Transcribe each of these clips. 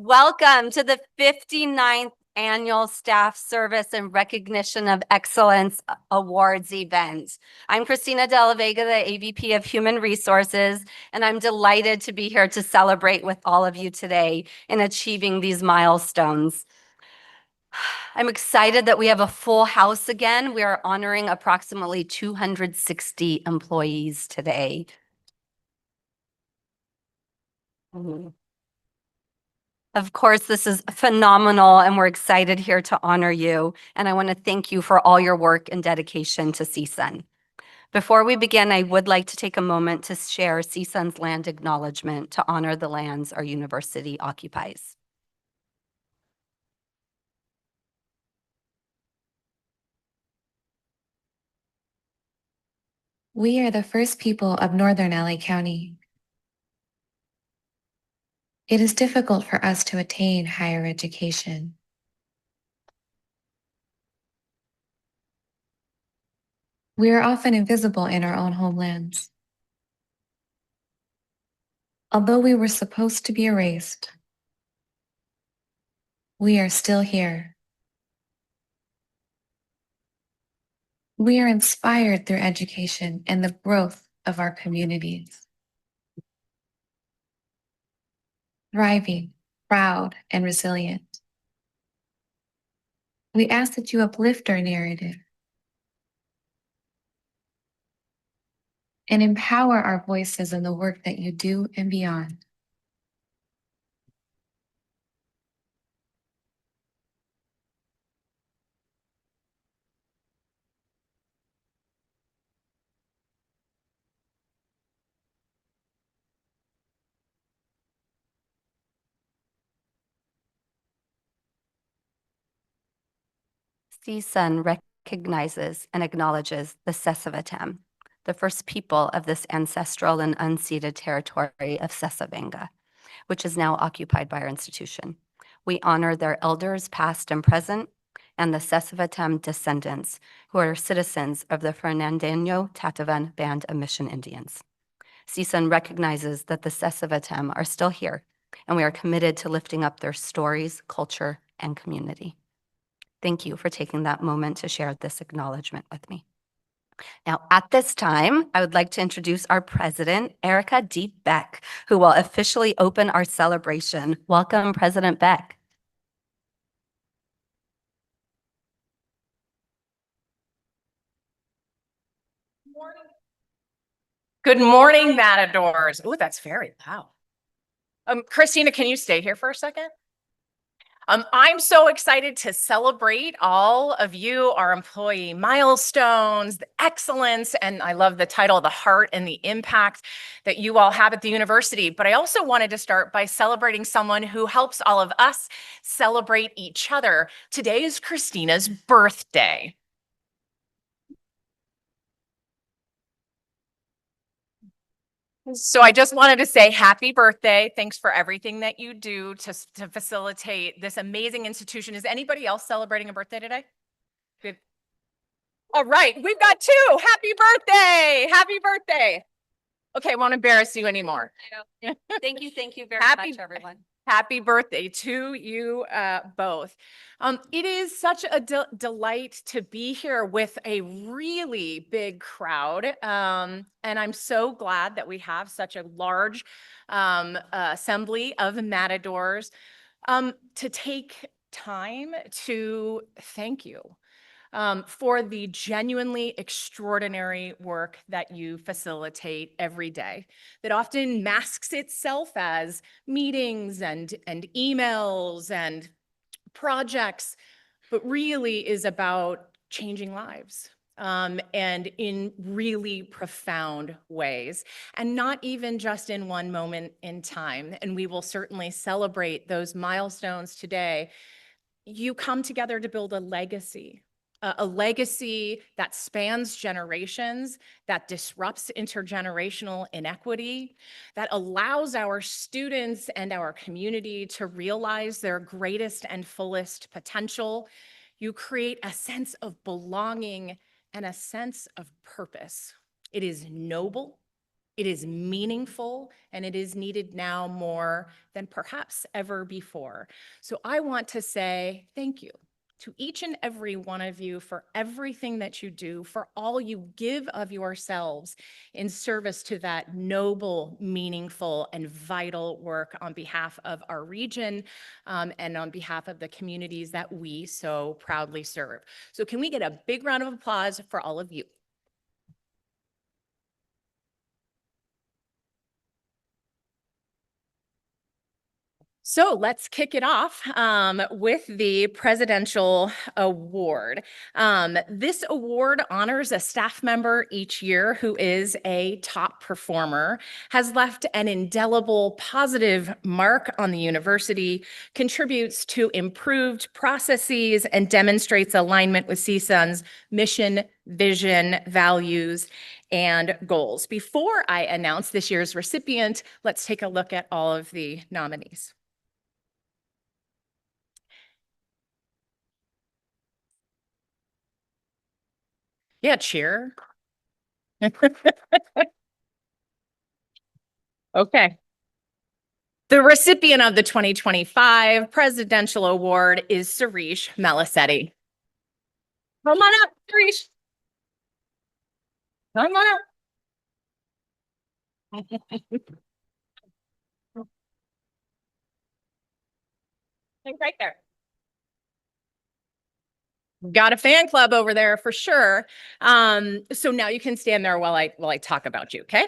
Welcome to the 59th Annual Staff Service and Recognition of Excellence Awards event. I'm Christina De La Vega, the AVP of Human Resources, and I'm delighted to be here to celebrate with all of you today in achieving these milestones. I'm excited that we have a full house again. We are honoring approximately 260 employees today. Of course, this is phenomenal, and we're excited here to honor you. And I want to thank you for all your work and dedication to CSUN. Before we begin, I would like to take a moment to share CSUN's land acknowledgement to honor the lands our university occupies. We are the first people of Northern LA County. It is difficult for us to attain higher education. We are often invisible in our own homelands. Although we were supposed to be erased, we are still here. We are inspired through education and the growth of our communities. Thriving, proud, and resilient. We ask that you uplift our narrative and empower our voices in the work that you do and beyond. CSUN recognizes and acknowledges the Sesavatem, the first people of this ancestral and unceded territory of Sesavanga, which is now occupied by our institution. We honor their elders, past and present, and the Sesavatem descendants, who are citizens of the Fernandino Tatavan Band of Mission Indians. CSUN recognizes that the Sesavatem are still here, and we are committed to lifting up their stories, culture, and community. Thank you for taking that moment to share this acknowledgement with me. Now, at this time, I would like to introduce our president, Erica D. Beck, who will officially open our celebration. Welcome, President Beck. Good morning, Matadors. Oh, that's very loud. Christina, can you stay here for a second? I'm so excited to celebrate all of you, our employee milestones, the excellence, and I love the title, the heart and the impact that you all have at the university. But I also wanted to start by celebrating someone who helps all of us celebrate each other. Today is Christina's birthday. So I just wanted to say happy birthday. Thanks for everything that you do to facilitate this amazing institution. Is anybody else celebrating a birthday today? Good. All right, we've got two. Happy birthday. Happy birthday. Okay, I won't embarrass you anymore. Thank you very much, everyone. Happy birthday to you both. It is such a delight to be here with a really big crowd. And I'm so glad that we have such a large assembly of Matadors to take time to thank you. For the genuinely extraordinary work that you facilitate every day that often masks itself as meetings and emails and projects, but really is about changing lives and in really profound ways, and not even just in one moment in time. And we will certainly celebrate those milestones today. You come together to build a legacy that spans generations, that disrupts intergenerational inequity, that allows our students and our community to realize their greatest and fullest potential. You create a sense of belonging and a sense of purpose. It is noble, It is meaningful, and it is needed now more than perhaps ever before. So I want to say thank you to each and every one of you for everything that you do, for all you give of yourselves in service to that noble, meaningful, and vital work on behalf of our region and on behalf of the communities that we so proudly serve. So can we get a big round of applause for all of you? So let's kick it off with the Presidential Award. This award honors a staff member each year who is a top performer, has left an indelible positive mark on the university, contributes to improved processes, and demonstrates alignment with CSUN's mission, vision, values, and goals. Before I announce this year's recipient, let's take a look at all of the nominees. Yeah, cheer. Okay. The recipient of the 2025 Presidential Award is Suresh Malisetti. Come on up, Suresh. Come on up. Right there. Got a fan club over there for sure. So now you can stand there while I talk about you, okay?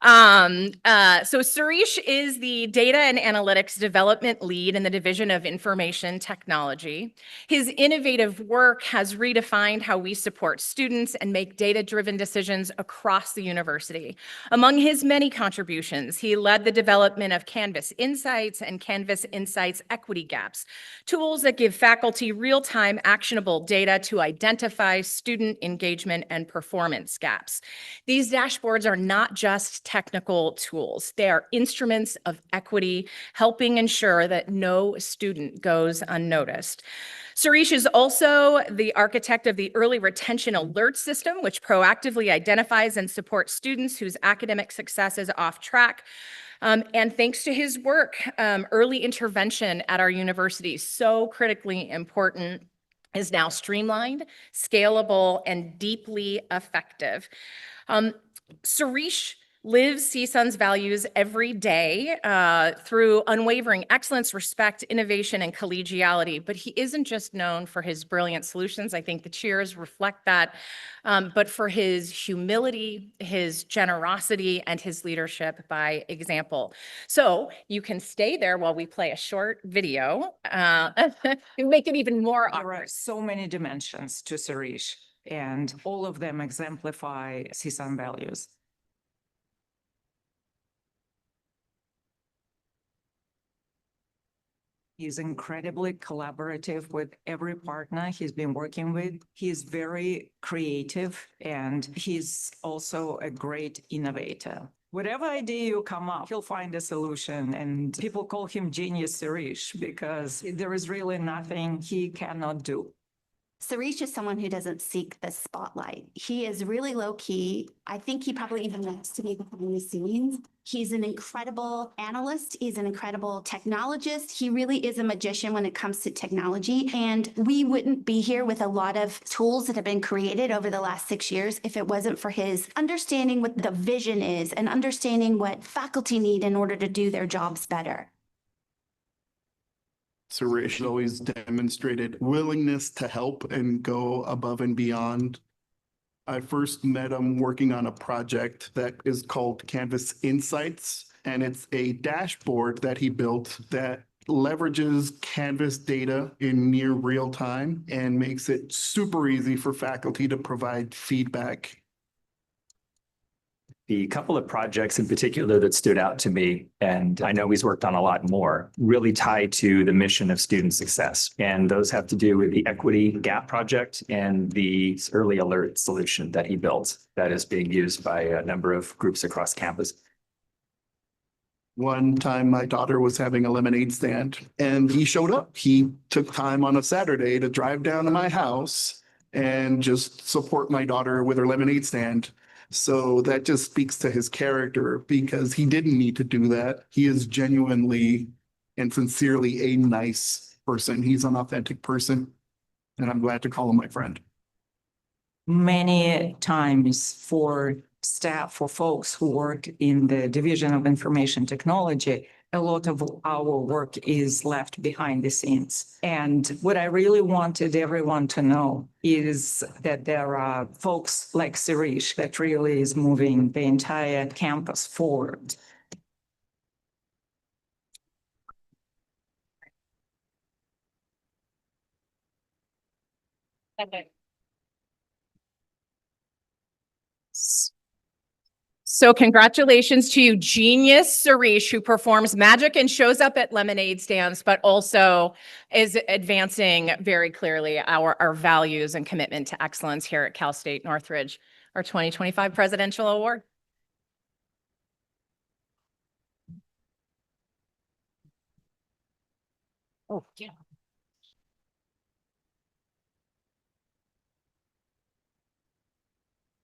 So Suresh is the data and analytics development lead in the Division of Information Technology. His innovative work has redefined how we support students and make data-driven decisions across the university. Among his many contributions, he led the development of Canvas Insights and Canvas Insights Equity Gaps, tools that give faculty real-time actionable data to identify student engagement and performance gaps. These dashboards are not just technical tools. They are instruments of equity, helping ensure that no student goes unnoticed. Suresh is also the architect of the Early Retention Alert System, which proactively identifies and supports students whose academic success is off track. And thanks to his work, early intervention at our university, so critically important, is now streamlined, scalable, and deeply effective. Suresh lives CSUN's values every day through unwavering excellence, respect, innovation, and collegiality. But he isn't just known for his brilliant solutions. I think the cheers reflect that, but for his humility, his generosity, and his leadership by example. So you can stay there while we play a short video and make it even more There are awkward. so many dimensions to Suresh, and all of them exemplify CSUN values. He's incredibly collaborative with every partner he's been working with. He's very creative, and he's also a great innovator. Whatever idea you come up, he'll find a solution, and people call him Genius Suresh because there is really nothing he cannot do. Suresh is someone who doesn't seek the spotlight. He is really low key. I think he probably even likes to be behind the scenes. He's an incredible analyst. He's an incredible technologist. He really is a magician when it comes to technology. And we wouldn't be here with a lot of tools that have been created over the last 6 years if it wasn't for his understanding what the vision is and understanding what faculty need in order to do their jobs better. Suresh always demonstrated willingness to help and go above and beyond. I first met him working on a project that is called Canvas Insights, and it's a dashboard that he built that leverages Canvas data in near real time and makes it super easy for faculty to provide feedback. The couple of projects in particular that stood out to me, and I know he's worked on a lot more, really tie to the mission of student success. And those have to do with the Equity Gap Project and the early alert solution that he built that is being used by a number of groups across campus. One time my daughter was having a lemonade stand and he showed up. He took time on a Saturday to drive down to my house and just support my daughter with her lemonade stand. So that just speaks to his character because he didn't need to do that. He is genuinely and sincerely a nice person. He's an authentic person, and I'm glad to call him my friend. Many times for staff, for folks who work in the Division of Information Technology, a lot of our work is left behind the scenes. And what I really wanted everyone to know is that there are folks like Sirish that really is moving the entire campus forward. So congratulations to you, genius Sarish, who performs magic and shows up at lemonade stands, but also is advancing very clearly our values and commitment to excellence here at Cal State Northridge, our 2025 Presidential Award. Oh, yeah.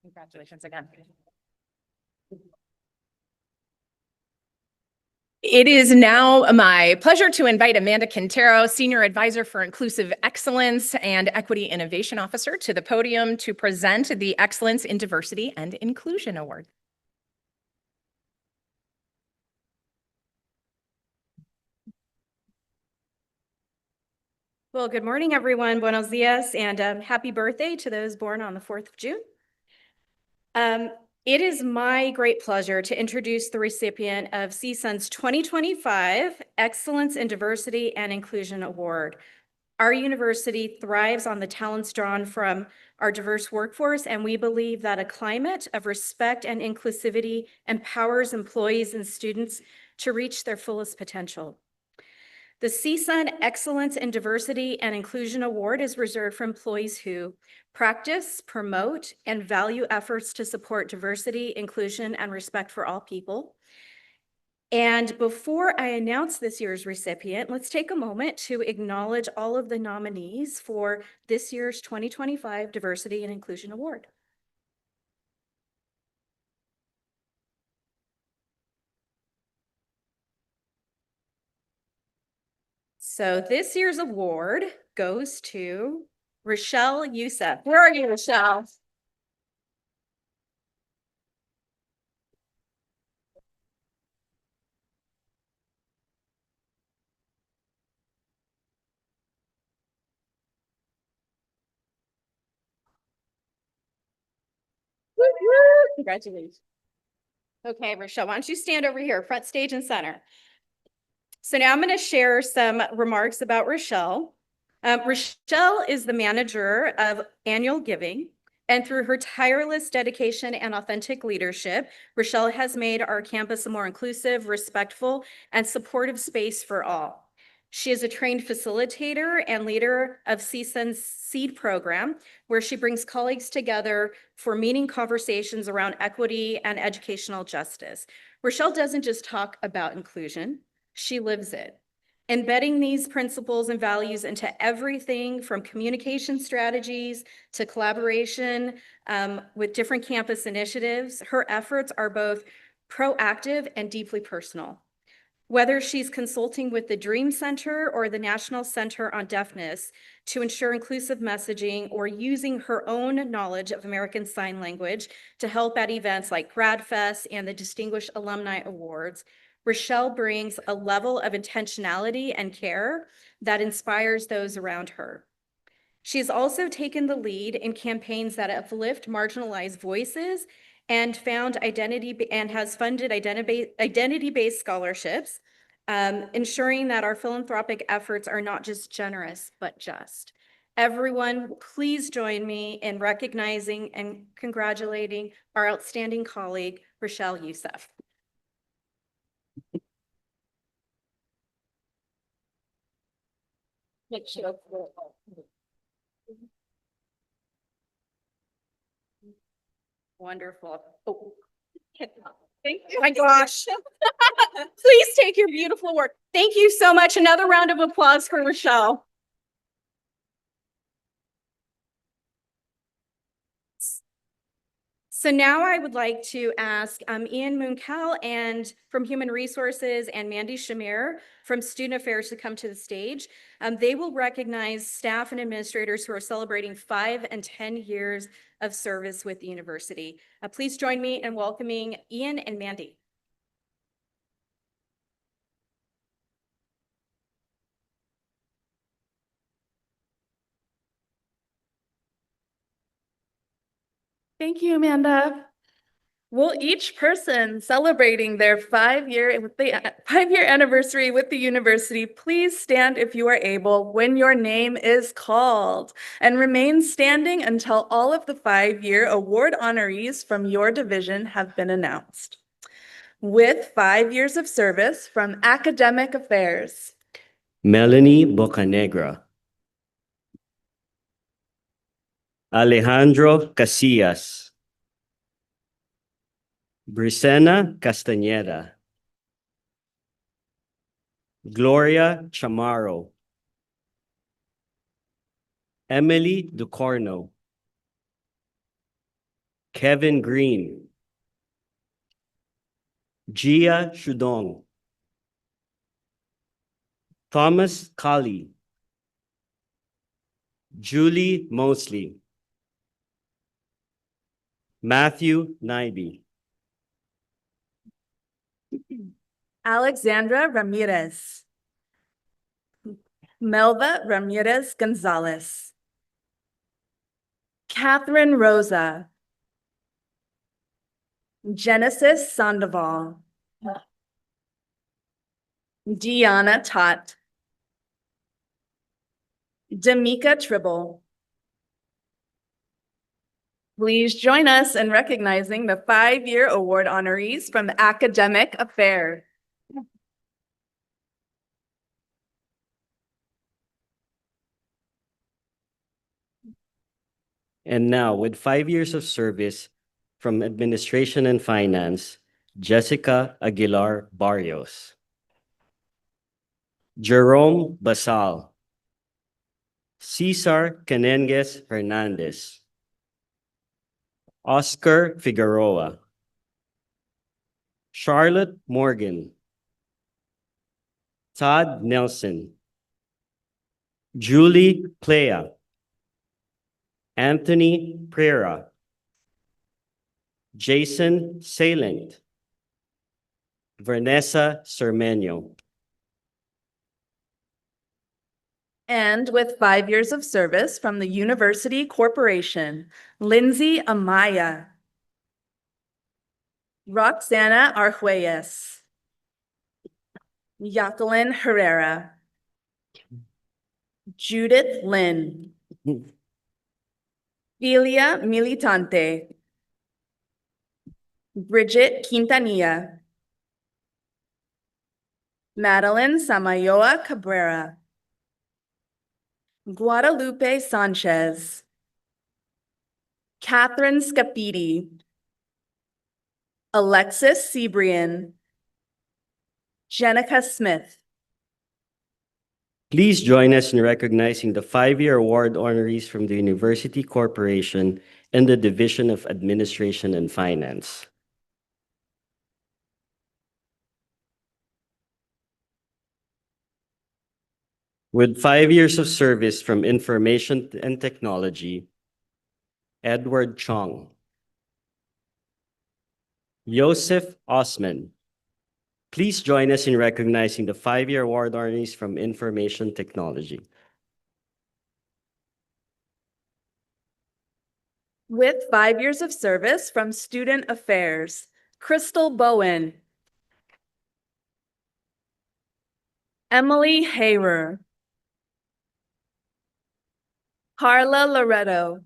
Congratulations again. It is now my pleasure to invite Amanda Quintero, Senior Advisor for Inclusive Excellence and Equity Innovation Officer, to the podium to present the Excellence in Diversity and Inclusion Award. Well, good morning, everyone. Buenos dias, and happy birthday to those born on the 4th of June. It is my great pleasure to introduce the recipient of CSUN's 2025 Excellence in Diversity and Inclusion Award. Our university thrives on the talents drawn from our diverse workforce, and we believe that a climate of respect and inclusivity empowers employees and students to reach their fullest potential. The CSUN Excellence in Diversity and Inclusion Award is reserved for employees who practice, promote, and value efforts to support diversity, inclusion, and respect for all people. And before I announce this year's recipient, let's take a moment to acknowledge all of the nominees for this year's 2025 Diversity and Inclusion Award. So this year's award goes to Rochelle Youssef. Where are you, Rochelle? Congratulations. Okay, Rochelle, why don't you stand over here, front stage and center. So now I'm going to share some remarks about Rochelle. Rochelle is the manager of annual giving, and through her tireless dedication and authentic leadership, Rochelle has made our campus a more inclusive, respectful, and supportive space for all. She is a trained facilitator and leader of CSUN's SEED program, where she brings colleagues together for meeting conversations around equity and educational justice. Rochelle doesn't just talk about inclusion, she lives it, embedding these principles and values into everything from communication strategies to collaboration with different campus initiatives. Her efforts are both proactive and deeply personal. Whether she's consulting with the Dream Center or the National Center on Deafness to ensure inclusive messaging, or using her own knowledge of American Sign Language to help at events like GradFest and the Distinguished Alumni Awards, Rochelle brings a level of intentionality and care that inspires those around her. She's also taken the lead in campaigns that uplift marginalized voices and has funded identity-based scholarships, ensuring that our philanthropic efforts are not just generous, but just. Everyone, please join me in recognizing and congratulating our outstanding colleague, Rochelle Youssef. Wonderful. Oh. Thank you. My gosh. Please take your beautiful work. Thank you so much. Another round of applause for Rochelle. So now I would like to ask Ian Muncal and from Human Resources and Mandy Shamir from Student Affairs to come to the stage. They will recognize staff and administrators who are celebrating 5 and 10 years of service with the university. Please join me in welcoming Ian and Mandy. Thank you, Amanda. Will each person celebrating their 5-year anniversary with the university please stand if you are able when your name is called and remain standing until all of the 5-year award honorees from your division have been announced. With 5 years of service from Academic Affairs, Melanie Bocanegra, Alejandro Casillas, Brisena Castañeda, Gloria Chamorro, Emily Ducorno, Kevin Green, Gia Shudong, Thomas Kali, Julie Mosley, Matthew Naibi, Alexandra Ramirez, Melva Ramirez Gonzalez, Catherine Rosa, Genesis Sandoval, Deanna Tott, Damika Tribble. Please join us in recognizing the 5-year award honorees from Academic Affairs. and now with 5 years of service from Administration and Finance, Jessica Aguilar Barrios, Jerome Basal, Cesar Canengues Hernandez, Oscar Figueroa, Charlotte Morgan, Todd Nelson, Julie Plea, Anthony Prera, Jason Salent, Vanessa Cermeño. And with 5 years of service from the University Corporation, Lindsay Amaya, Roxana Arjuelles, Jacqueline Herrera, Judith Lynn, Filia Militante, Bridget Quintanilla, Madeline Samayoa Cabrera, Guadalupe Sanchez, Catherine Scapiti, Alexis Sebrian, Jenica Smith. Please join us in recognizing the 5-year award honorees from the University Corporation and the Division of Administration and Finance. With 5 years of service from Information and Technology, Edward Chong, Joseph Osman. Please join us in recognizing the 5-year award honorees from Information Technology. With 5 years of service from Student Affairs, Crystal Bowen, Emily Hayrer, Carla Loretto,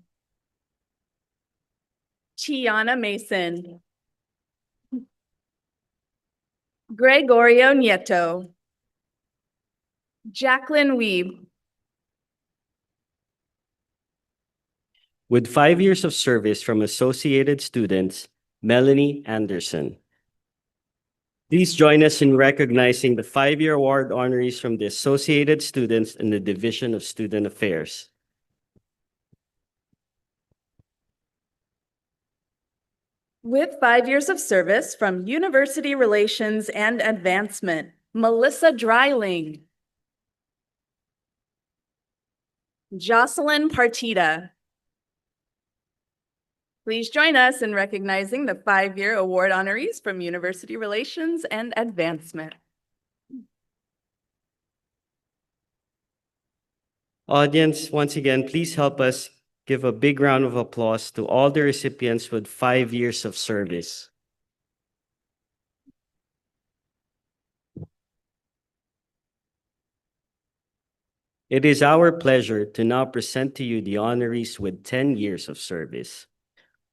Tiana Mason, Gregorio Nieto, Jacqueline Weeb. With 5 years of service from Associated Students, Melanie Anderson. Please join us in recognizing the 5-year award honorees from the Associated Students in the Division of Student Affairs. With 5 years of service from University Relations and Advancement, Melissa Dreiling. Jocelyn Partita. Please join us in recognizing the 5-year award honorees from University Relations and Advancement. Audience, once again, please help us give a big round of applause to all the recipients with 5 years of service. It is our pleasure to now present to you the honorees with 10 years of service.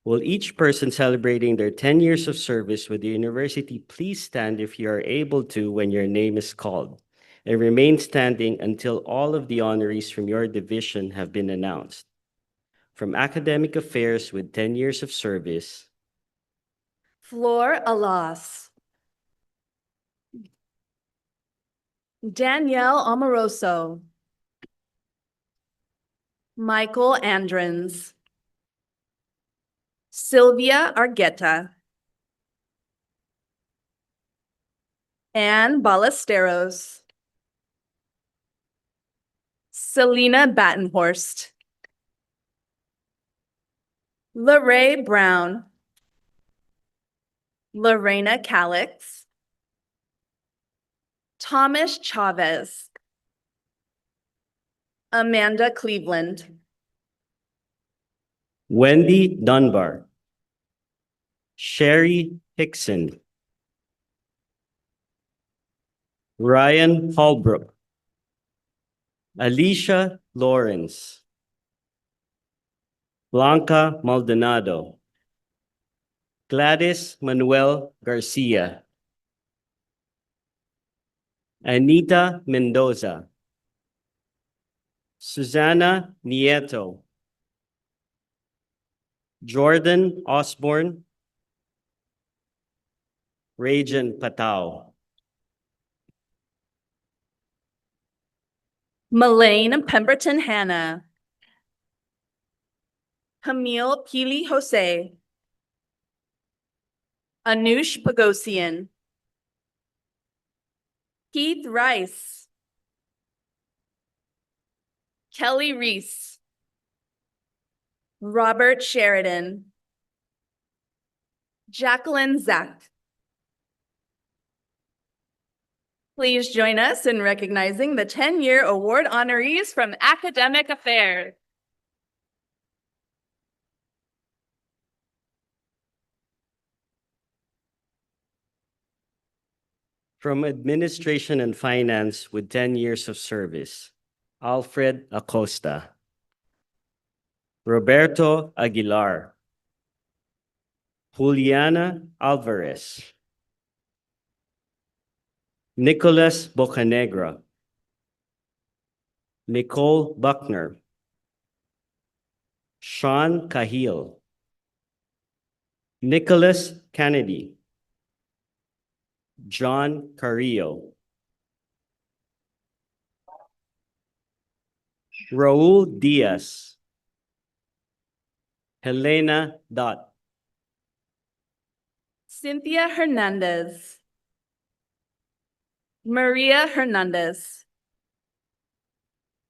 Will each person celebrating their 10 years of service with the university please stand if you are able to when your name is called, and remain standing until all of the honorees from your division have been announced. From Academic Affairs with 10 years of service, Flor Alas. Danielle Amoroso. Michael Andrins. Sylvia Argueta. Anne Ballesteros. Selena Battenhorst. Lorraine Brown. Lorena Calix. Thomas Chavez. Amanda Cleveland. Wendy Dunbar, Sherry Hickson, Ryan Holbrook, Alicia Lawrence, Blanca Maldonado, Gladys Manuel Garcia, Anita Mendoza, Susana Nieto, Jordan Osborne, Rajan Patao, Melaine Pemberton Hanna. Camille Pili Jose. Anush Pagosian. Keith Rice. Kelly Reese. Robert Sheridan. Jacqueline Zack. Please join us in recognizing the 10-year award honorees from Academic Affairs. from Administration and Finance with 10 years of service, Alfred Acosta, Roberto Aguilar, Juliana Alvarez, Nicholas Bocanegra, Nicole Buckner, Sean Cahill, Nicholas Kennedy, John Carrillo, Raul Diaz, Helena Dot, Cynthia Hernandez, Maria Hernandez,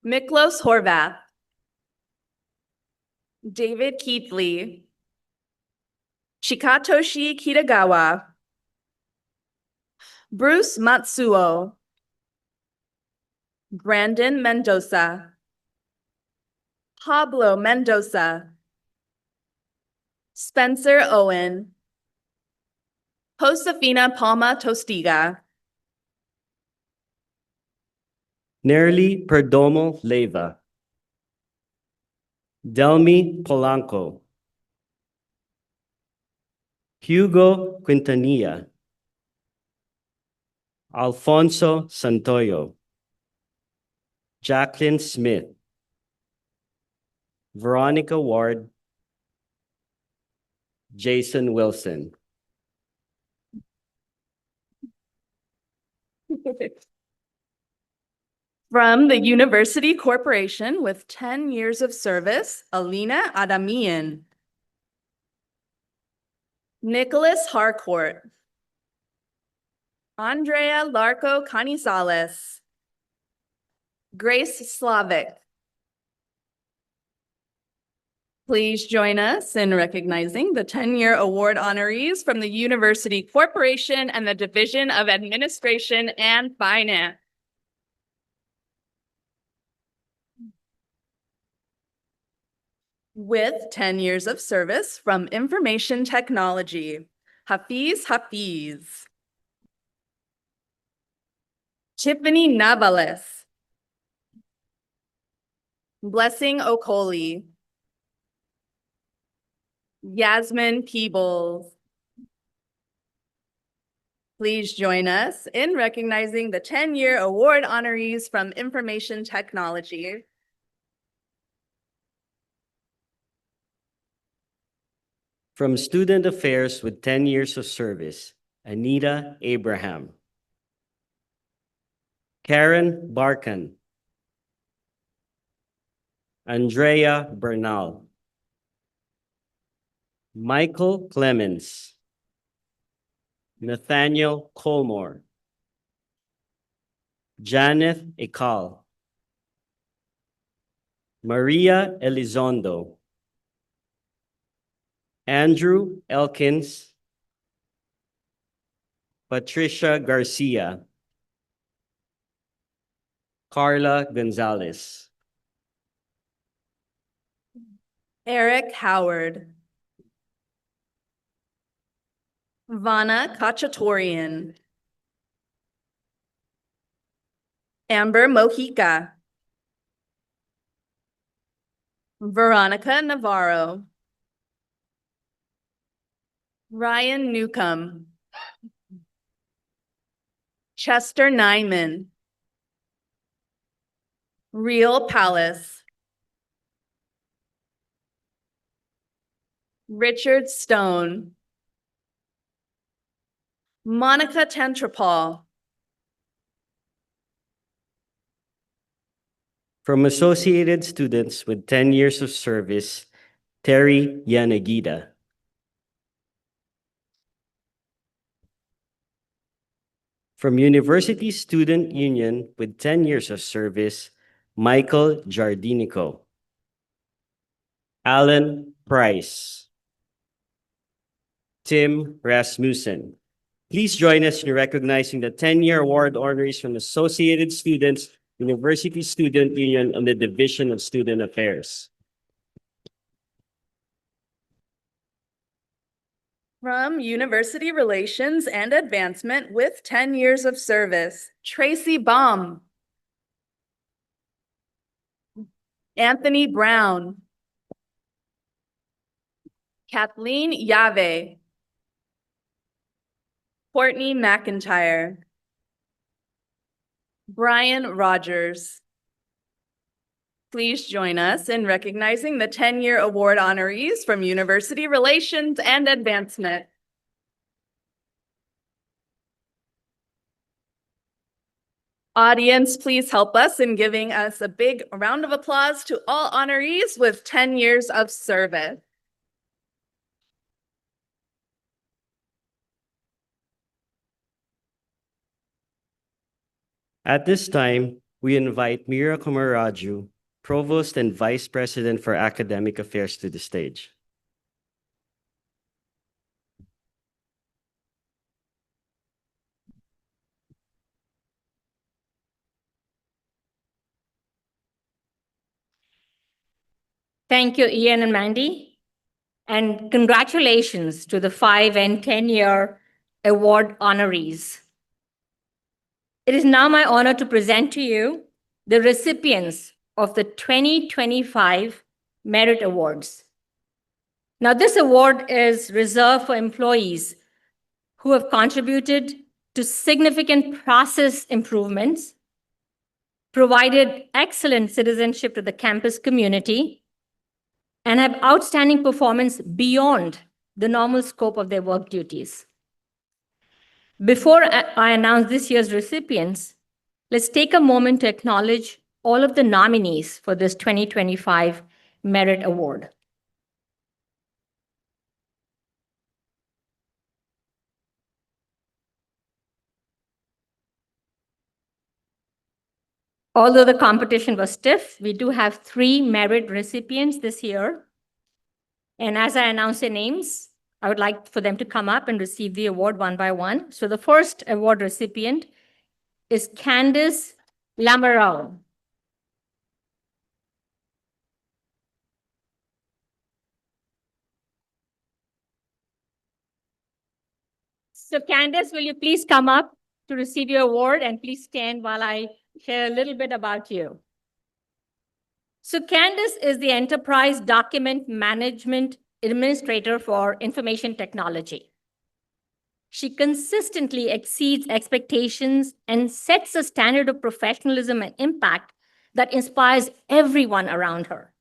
Miklos Horvath, David Keithley, Chikatoshi Kitagawa, Bruce Matsuo, Brandon Mendoza, Pablo Mendoza, Spencer Owen, Josefina Palma Tostiga, Nerly Perdomo Leyva, Delmi Polanco, Hugo Quintanilla, Alfonso Santoyo, Jacqueline Smith, Veronica Ward, Jason Wilson. From the University Corporation with 10 years of service, Alina Adamian. Nicholas Harcourt. Andrea Larco Canizales. Grace Slavic. Please join us in recognizing the 10-year award honorees from the University Corporation and the Division of Administration and Finance. With 10 years of service from Information Technology, Hafiz Hafiz. Tiffany Navales. Blessing Okoli. Yasmin Peebles. Please join us in recognizing the 10-year award honorees from Information Technology. From Student Affairs with 10 years of service, Anita Abraham. Karen Barkan. Andrea Bernal. Michael Clemens. Nathaniel Colmore. Janeth Ekal. Maria Elizondo. Andrew Elkins. Patricia Garcia. Carla Gonzalez. Eric Howard. Vana Kachatorian. Amber Mojica. Veronica Navarro. Ryan Newcomb. Chester Nyman. Real Palace. Richard Stone. Monica Tentrapal. From Associated Students with 10 years of service, Terry Yanagida. From University Student Union with 10 years of service, Michael Jardinico. Alan Price. Tim Rasmussen. Please join us in recognizing the 10-year award honorees from Associated Students, University Student Union, and the Division of Student Affairs. From University Relations and Advancement with 10 years of service, Tracy Baum. Anthony Brown. Kathleen Yave. Courtney McIntyre. Brian Rogers. Please join us in recognizing the 10-year award honorees from University Relations and Advancement. Audience, please help us in giving us a big round of applause to all honorees with 10 years of service. At this time, we invite Mira Kumaraju, Provost and Vice President for Academic Affairs, to the stage. Thank you, Ian and Mandy. And congratulations to the 5 and 10-year award honorees. It is now my honor to present to you the recipients of the 2025 Merit Awards. Now, this award is reserved for employees who have contributed to significant process improvements, provided excellent citizenship to the campus community, and have outstanding performance beyond the normal scope of their work duties. Before I announce this year's recipients, let's take a moment to acknowledge all of the nominees for this 2025 Merit Award. Although the competition was stiff, we do have 3 merit recipients this year. And as I announce their names, I would like for them to come up and receive the award one by one. So the first award recipient is Candice Lamoureux. So Candice, will you please come up to receive your award, and please stand while I share a little bit about you. So Candice is the Enterprise Document Management Administrator for Information Technology. She consistently exceeds expectations and sets a standard of professionalism and impact that inspires everyone around her.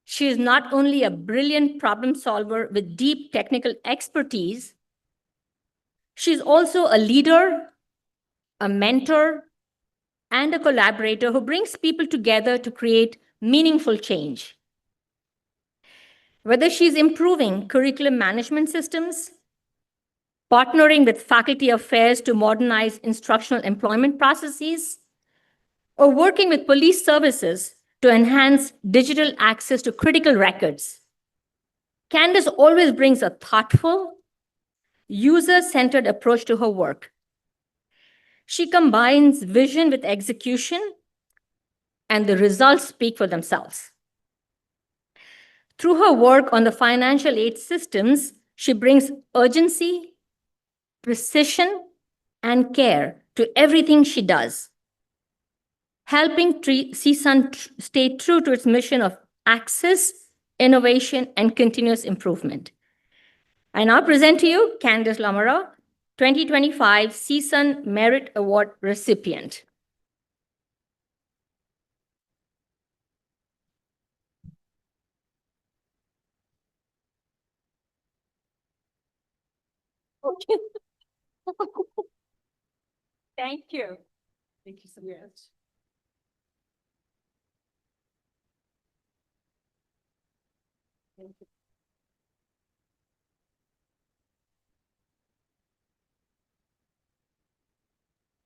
She is not only a brilliant problem solver with deep technical expertise, she's also a leader, a mentor, and a collaborator who brings people together to create meaningful change. Whether she's improving curriculum management systems, partnering with faculty affairs to modernize instructional employment processes, or working with police services to enhance digital access to critical records, Candice always brings a thoughtful, user-centered approach to her work. She combines vision with execution, and the results speak for themselves. Through her work on the financial aid systems, she brings urgency, precision, and care to everything she does, helping CSUN stay true to its mission of access, innovation, and continuous improvement. I now present to you Candice Lamoureux, 2025 CSUN Merit Award recipient. Okay. Thank you. Thank you so much. Thank you.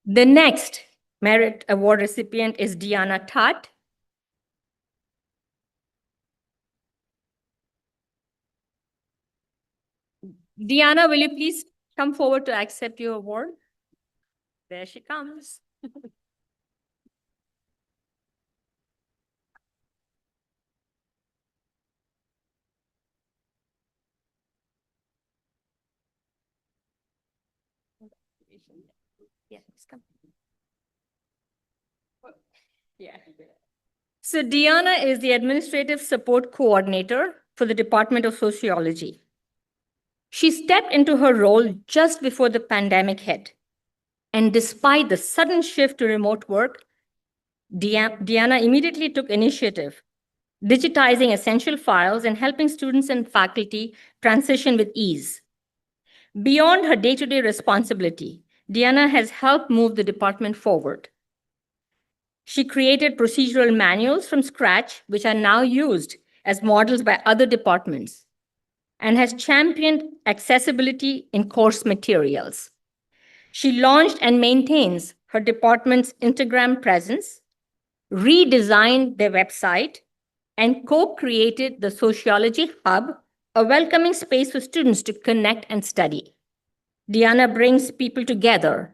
The next Merit Award recipient is Deanna Tutt. Deanna, will you please come forward to accept your award? There she comes. Yeah, come. Yeah. So Deanna is the Administrative Support Coordinator for the Department of Sociology. She stepped into her role just before the pandemic hit. And despite the sudden shift to remote work, Deanna immediately took initiative, digitizing essential files and helping students and faculty transition with ease. Beyond her day-to-day responsibility, Deanna has helped move the department forward. She created procedural manuals from scratch, which are now used as models by other departments, and has championed accessibility in course materials. She launched and maintains her department's Instagram presence, redesigned their website, and co-created the Sociology Hub, a welcoming space for students to connect and study. Deanna brings people together.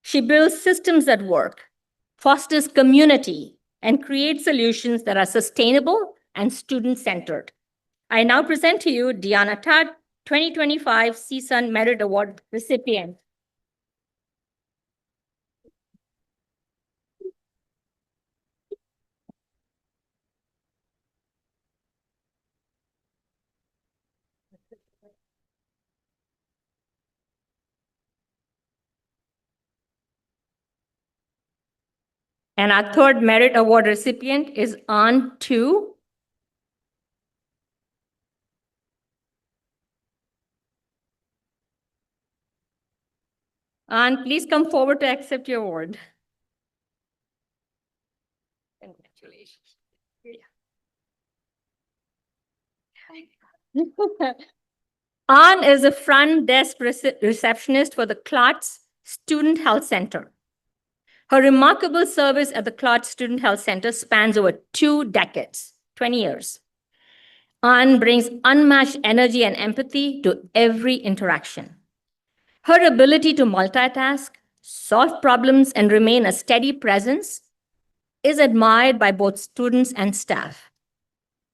She builds systems that work, fosters community, and creates solutions that are sustainable and student-centered. I now present to you Deanna Tutt, 2025 CSUN Merit Award recipient. And our third Merit Award recipient is An Tu. An, please come forward to accept your award. Congratulations. An is a front desk receptionist for the CLATS Student Health Center. Her remarkable service at the Clark Student Health Center spans over 2 decades, 20 years. Ann brings unmatched energy and empathy to every interaction. Her ability to multitask, solve problems, and remain a steady presence is admired by both students and staff.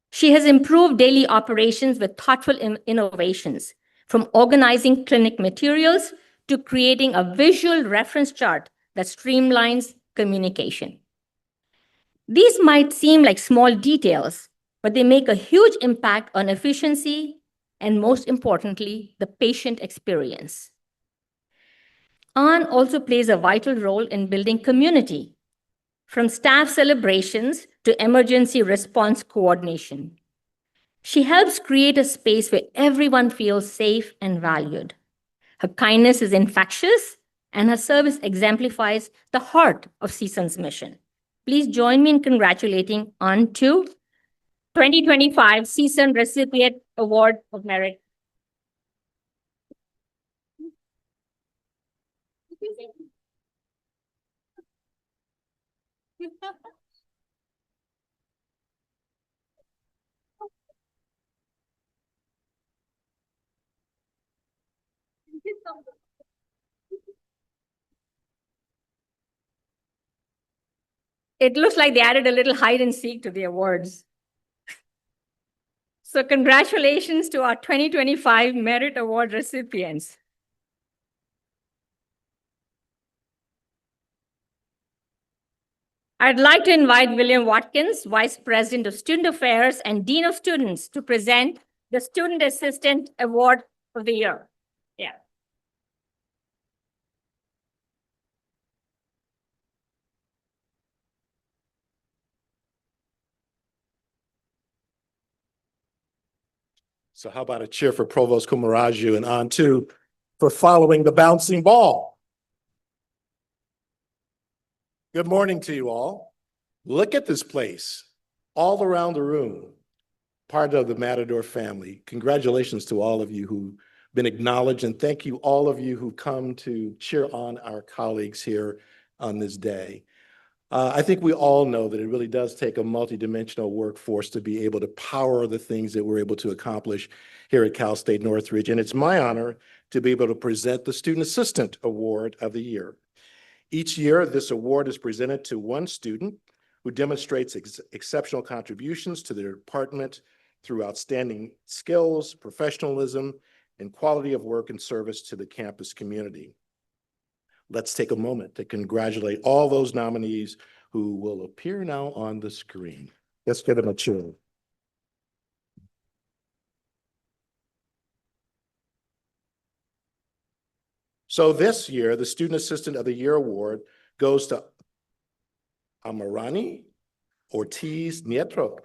She has improved daily operations with thoughtful innovations, from organizing clinic materials to creating a visual reference chart that streamlines communication. These might seem like small details, but they make a huge impact on efficiency and, most importantly, the patient experience. Ann also plays a vital role in building community, from staff celebrations to emergency response coordination. She helps create a space where everyone feels safe and valued. Her kindness is infectious, and her service exemplifies the heart of CSUN's mission. Please join me in congratulating Ann to 2025 CSUN Recipient Award of Merit. It looks like they added a little hide and seek to the awards. So congratulations to our 2025 Merit Award recipients. I'd like to invite William Watkins, Vice President of Student Affairs and Dean of Students, to present the Student Assistant Award of the Year. Yeah. So how about a cheer for Provost Kumaraju and on too for following the bouncing ball. Good morning to you all. Look at this place, all around the room, part of the Matador family. Congratulations to all of you who've been acknowledged, and thank you all of you who come to cheer on our colleagues here on this day. I think we all know that it really does take a multidimensional workforce to be able to power the things that we're able to accomplish here at Cal State Northridge. And it's my honor to be able to present the Student Assistant Award of the Year. Each year, this award is presented to one student who demonstrates exceptional contributions to their department through outstanding skills, professionalism, and quality of work and service to the campus community. Let's take a moment to congratulate all those nominees who will appear now on the screen. Let's give them a cheer. So this year, the Student Assistant of the Year Award goes to Amarani Ortiz Nieto.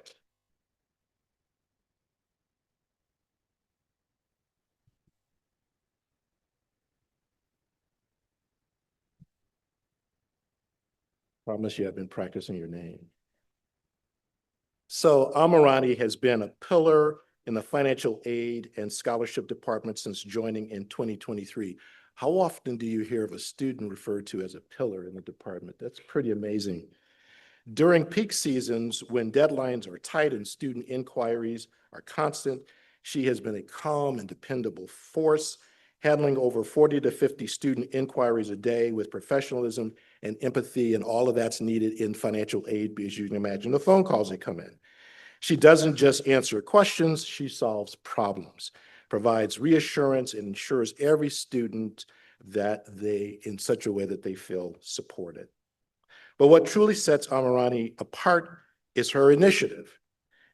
Promise you I've been practicing your name. So Amarani has been a pillar in the financial aid and scholarship department since joining in 2023. How often do you hear of a student referred to as a pillar in the department? That's pretty amazing. During peak seasons, when deadlines are tight and student inquiries are constant, she has been a calm and dependable force, handling over 40 to 50 student inquiries a day with professionalism and empathy, and all of that's needed in financial aid, because you can imagine the phone calls that come in. She doesn't just answer questions, she solves problems, provides reassurance, and ensures every student that in such a way that they feel supported. But what truly sets Amarani apart is her initiative.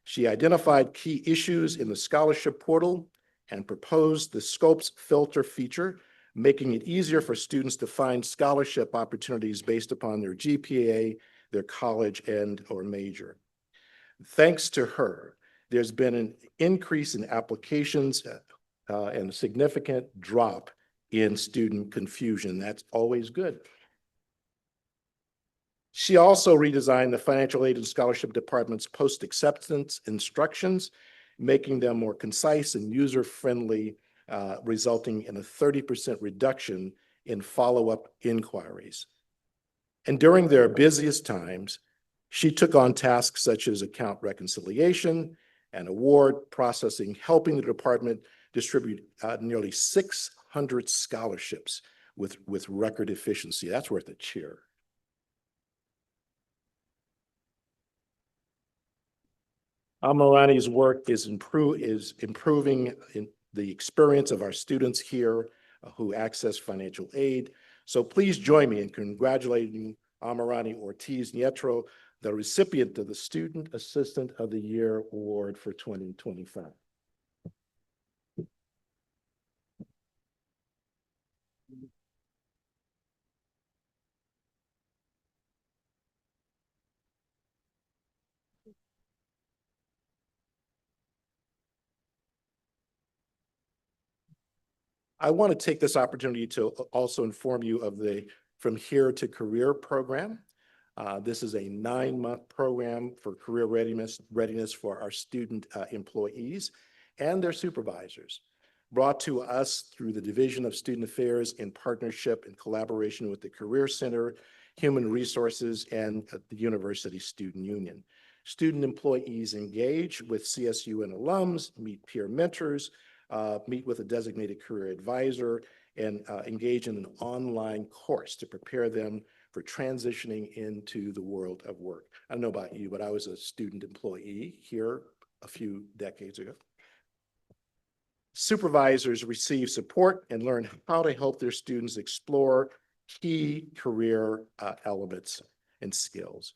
She identified key issues in the scholarship portal and proposed the Scopes filter feature, making it easier for students to find scholarship opportunities based upon their GPA, their college, and/or major. Thanks to her, there's been an increase in applications and a significant drop in student confusion. That's always good. She also redesigned the financial aid and scholarship department's post-acceptance instructions, making them more concise and user-friendly, resulting in a 30% reduction in follow-up inquiries. And during their busiest times, she took on tasks such as account reconciliation and award processing, helping the department distribute nearly 600 scholarships with record efficiency. That's worth a cheer. Amarani's work is improving the experience of our students here who access financial aid. So please join me in congratulating Amarani Ortiz Nietro, the recipient of the Student Assistant of the Year Award for 2025. I want to take this opportunity to also inform you of the From Here to Career program. This is a 9-month program for career readiness for our student employees and their supervisors, brought to us through the Division of Student Affairs in partnership and collaboration with the Career Center, Human Resources, and the University Student Union. Student employees engage with CSUN alums, meet peer mentors, meet with a designated career advisor, and engage in an online course to prepare them for transitioning into the world of work. I don't know about you, but I was a student employee here a few decades ago. Supervisors receive support and learn how to help their students explore key career elements and skills.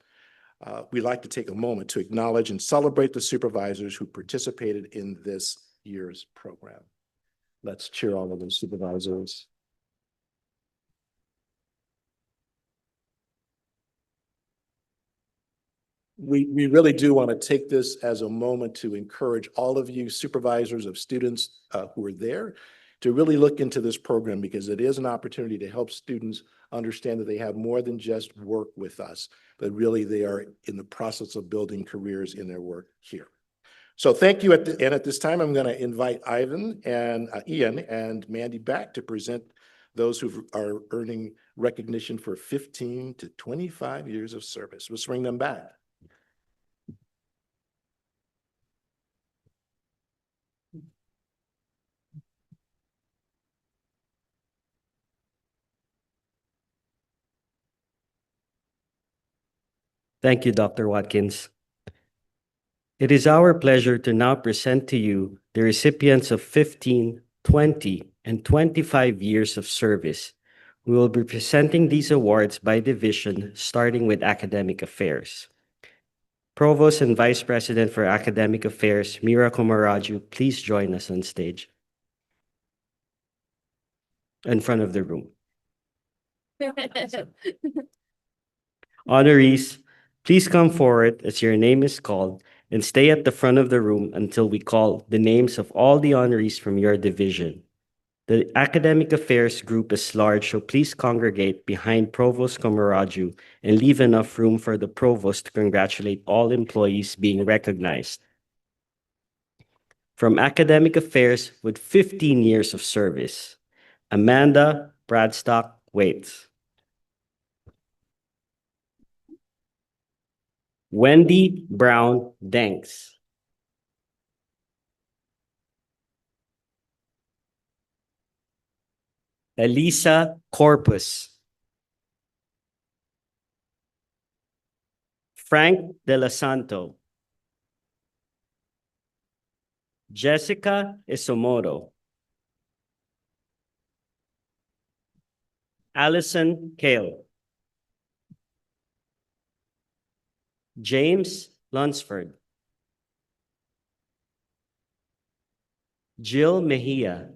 We'd like to take a moment to acknowledge and celebrate the supervisors who participated in this year's program. Let's cheer all of those supervisors. We really do want to take this as a moment to encourage all of you supervisors of students who are there to really look into this program, because it is an opportunity to help students understand that they have more than just work with us, but really they are in the process of building careers in their work here. So thank you. And at this time, I'm going to invite Ivan and Ian and Mandy back to present those who are earning recognition for 15 to 25 years of service. Let's bring them back. Thank you, Dr. Watkins. It is our pleasure to now present to you the recipients of 15, 20, and 25 years of service. We will be presenting these awards by division, starting with Academic Affairs. Provost and Vice President for Academic Affairs, Mira Komaraju, please join us on stage in front of the room. Honorees, please come forward as your name is called and stay at the front of the room until we call the names of all the honorees from your division. The Academic Affairs group is large, so please congregate behind Provost Komaraju and leave enough room for the Provost to congratulate all employees being recognized. From Academic Affairs with 15 years of service, Amanda Bradstock Waits. Wendy Brown Danks. Elisa Corpus. Frank De La Santo. Jessica Isomoto. Allison Kale. James Lunsford. Jill Mejia.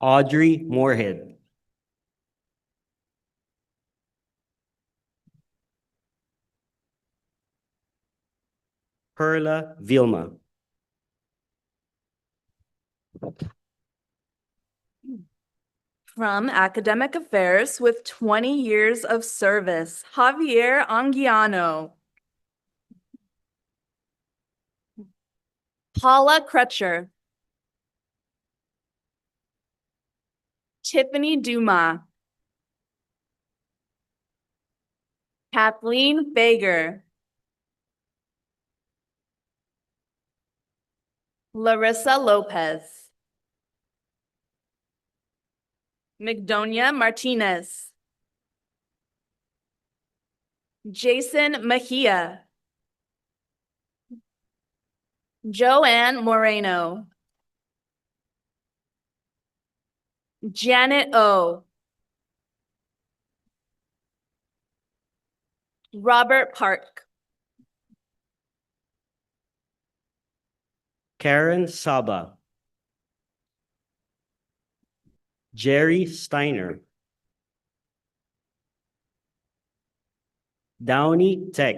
Audrey Moorhead. Perla Vilma. From Academic Affairs with 20 years of service, Javier Anguiano. Paula Crutcher. Tiffany Dumas. Kathleen Fager. Larissa Lopez. Migdonia Martinez. Jason Mejia. Joanne Moreno. Janet O. Robert Park. Karen Saba. Jerry Steiner. Downey Tech.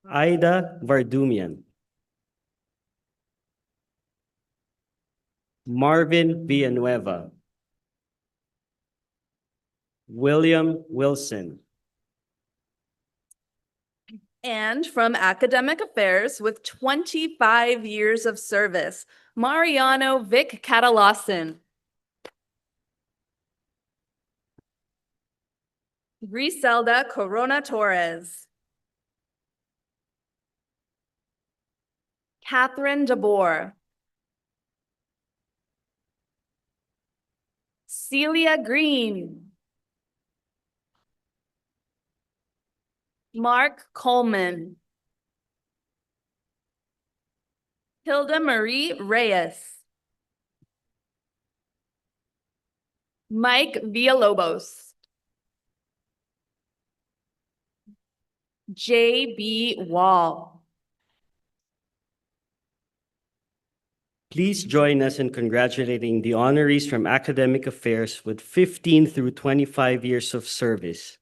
Ida Vardumian. Marvin Villanueva. William Wilson. And from Academic Affairs with 25 years of service, Mariano Vic Catalawson. Griselda Corona Torres. Catherine DeBoer. Celia Green. Mark Coleman. Hilda Marie Reyes. Mike Villalobos. J.B. Wall. Please join us in congratulating the honorees from Academic Affairs with 15 through 25 years of service.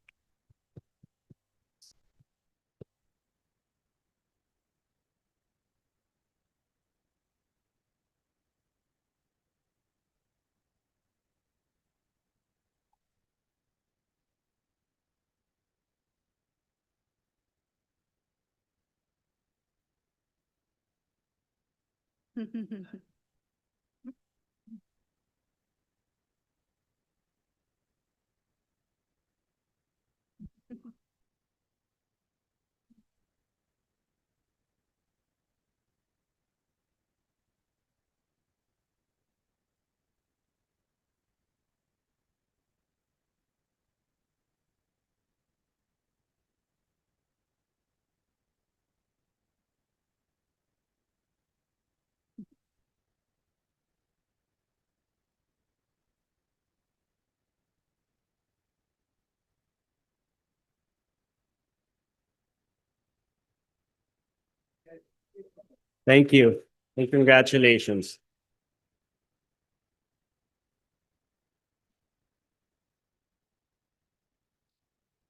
Thank you and congratulations.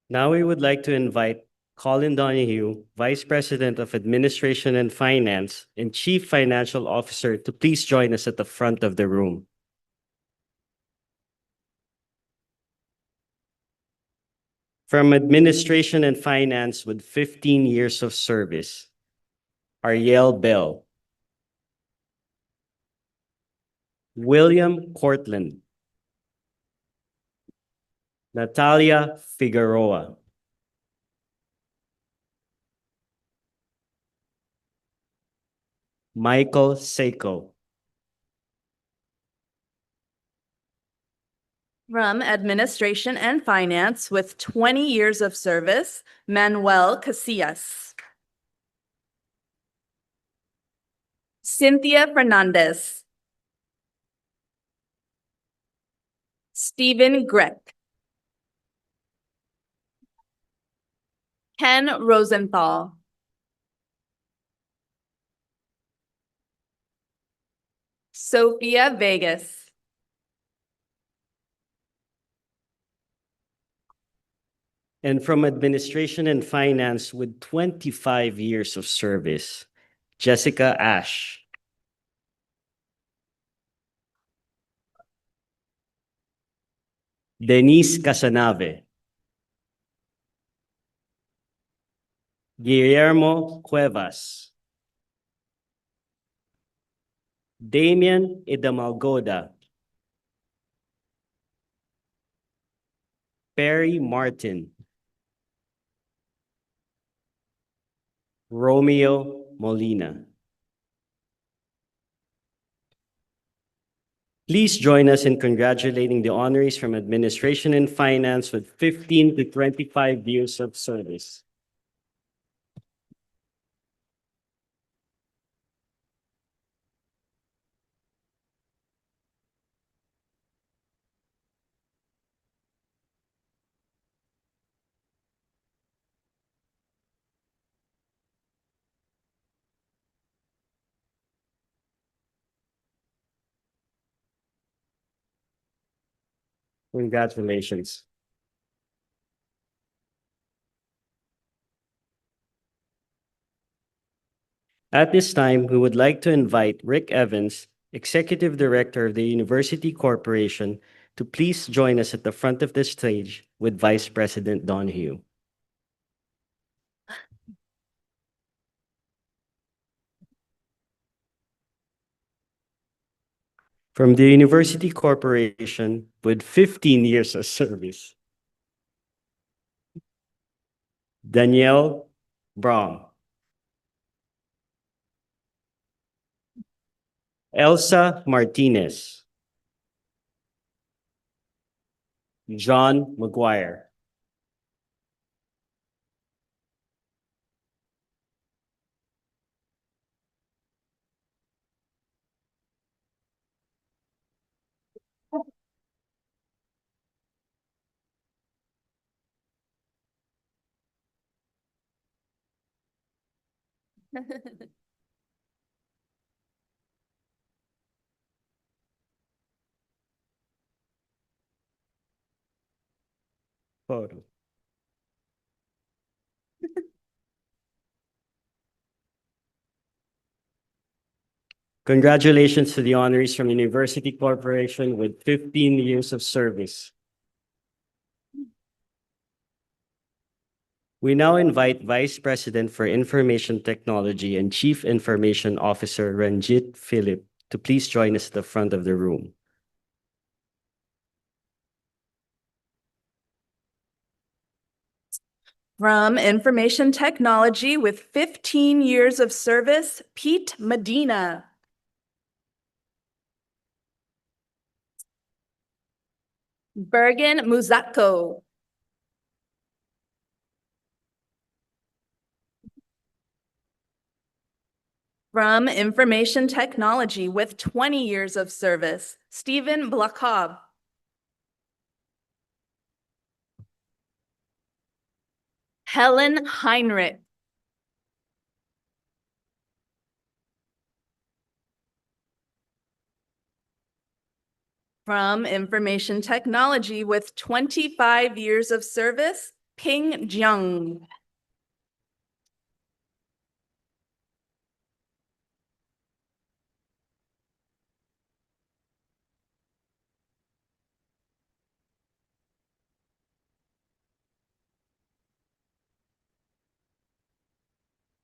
Now we would like to invite Colin Donahue, Vice President of Administration and Finance and Chief Financial Officer, to please join us at the front of the room. From Administration and Finance with 15 years of service, Ariel Bell. William Cortland. Natalia Figueroa. Michael Seiko. From Administration and Finance with 20 years of service, Manuel Casillas. Cynthia Fernandez. Stephen Greck. Ken Rosenthal. Sophia Vegas. And from Administration and Finance with 25 years of service, Jessica Ash. Denise Casanave. Guillermo Cuevas. Damian Idamalgoda. Perry Martin. Romeo Molina. Please join us in congratulating the honorees from Administration and Finance with 15 to 25 years of service. Congratulations. At this time, we would like to invite Rick Evans, Executive Director of the University Corporation, to please join us at the front of the stage with Vice President Donahue. From the University Corporation with 15 years of service, Danielle Braun. Elsa Martinez. John McGuire. Photo. Congratulations to the honorees from University Corporation with 15 years of service. We now invite Vice President for Information Technology and Chief Information Officer Ranjit Philip to please join us at the front of the room. From Information Technology with 15 years of service, Pete Medina. Bergen Muzako. From Information Technology with 20 years of service, Stephen Blakov. Helen Heinrich. From Information Technology with 25 years of service, Ping Jiang.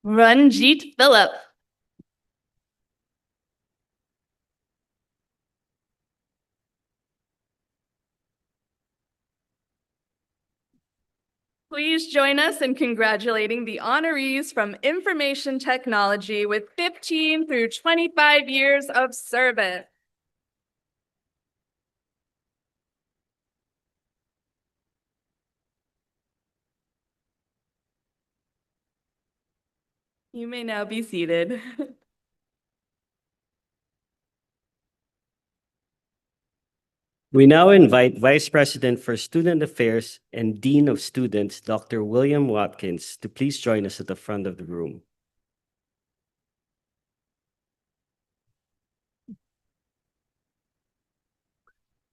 Ranjit Philip. Please join us in congratulating the honorees from Information Technology with 15 through 25 years of service. You may now be seated. We now invite Vice President for Student Affairs and Dean of Students, Dr. William Watkins, to please join us at the front of the room.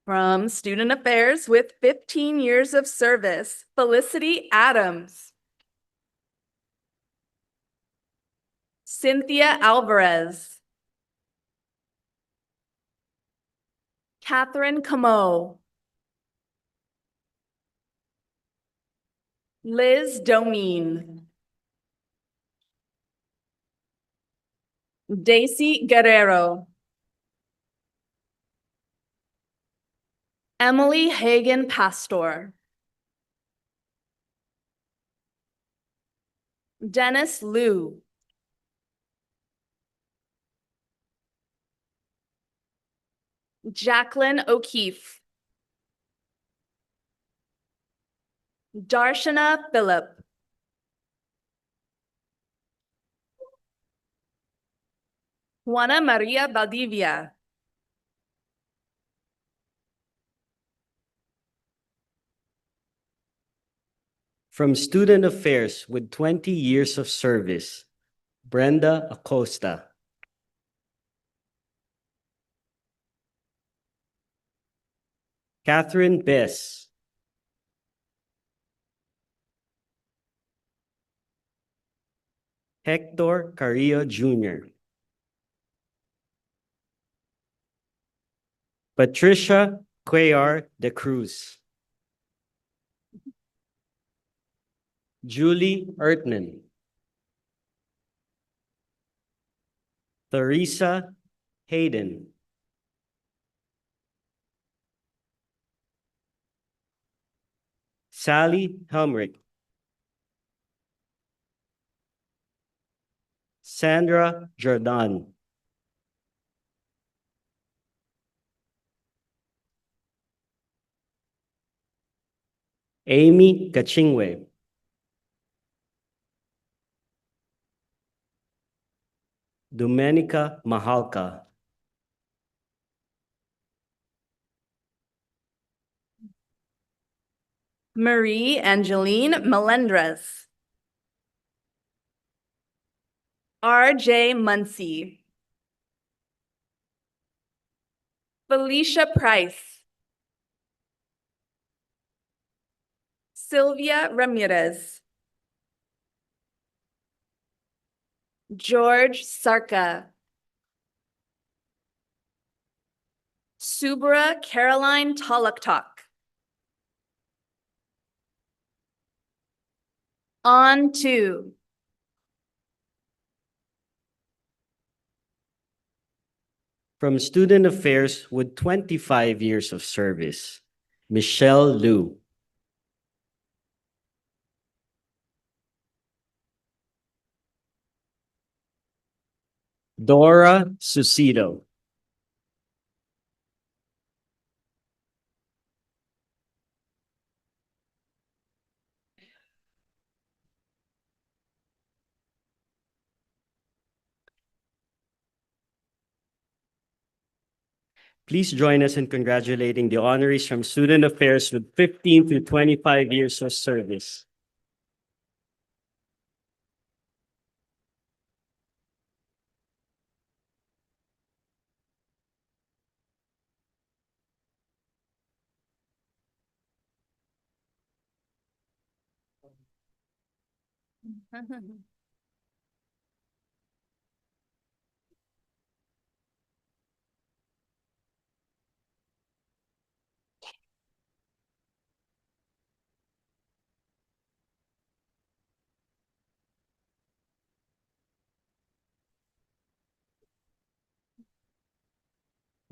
From Student Affairs with 15 years of service, Felicity Adams. Cynthia Alvarez. Catherine Camo. Liz Domine. Daisy Guerrero. Emily Hagan Pastor. Dennis Liu. Jacqueline O'Keefe. Darshana Phillip. Juana Maria Valdivia. From Student Affairs with 20 years of service, Brenda Acosta. Catherine Bess. Hector Carrillo Jr. Patricia Cuellar de Cruz. Julie Ertman. Theresa Hayden. Sally Helmrich. Sandra Jordan. Amy Kachingwe. Domenica Mahalka. Marie Angeline Melendres. R.J. Muncie. Felicia Price. Sylvia Ramirez. George Sarka. Subra Caroline Talaktok. On to. From Student Affairs with 25 years of service, Michelle Liu. Dora Susido. Please join us in congratulating the honorees from Student Affairs with 15 to 25 years of service.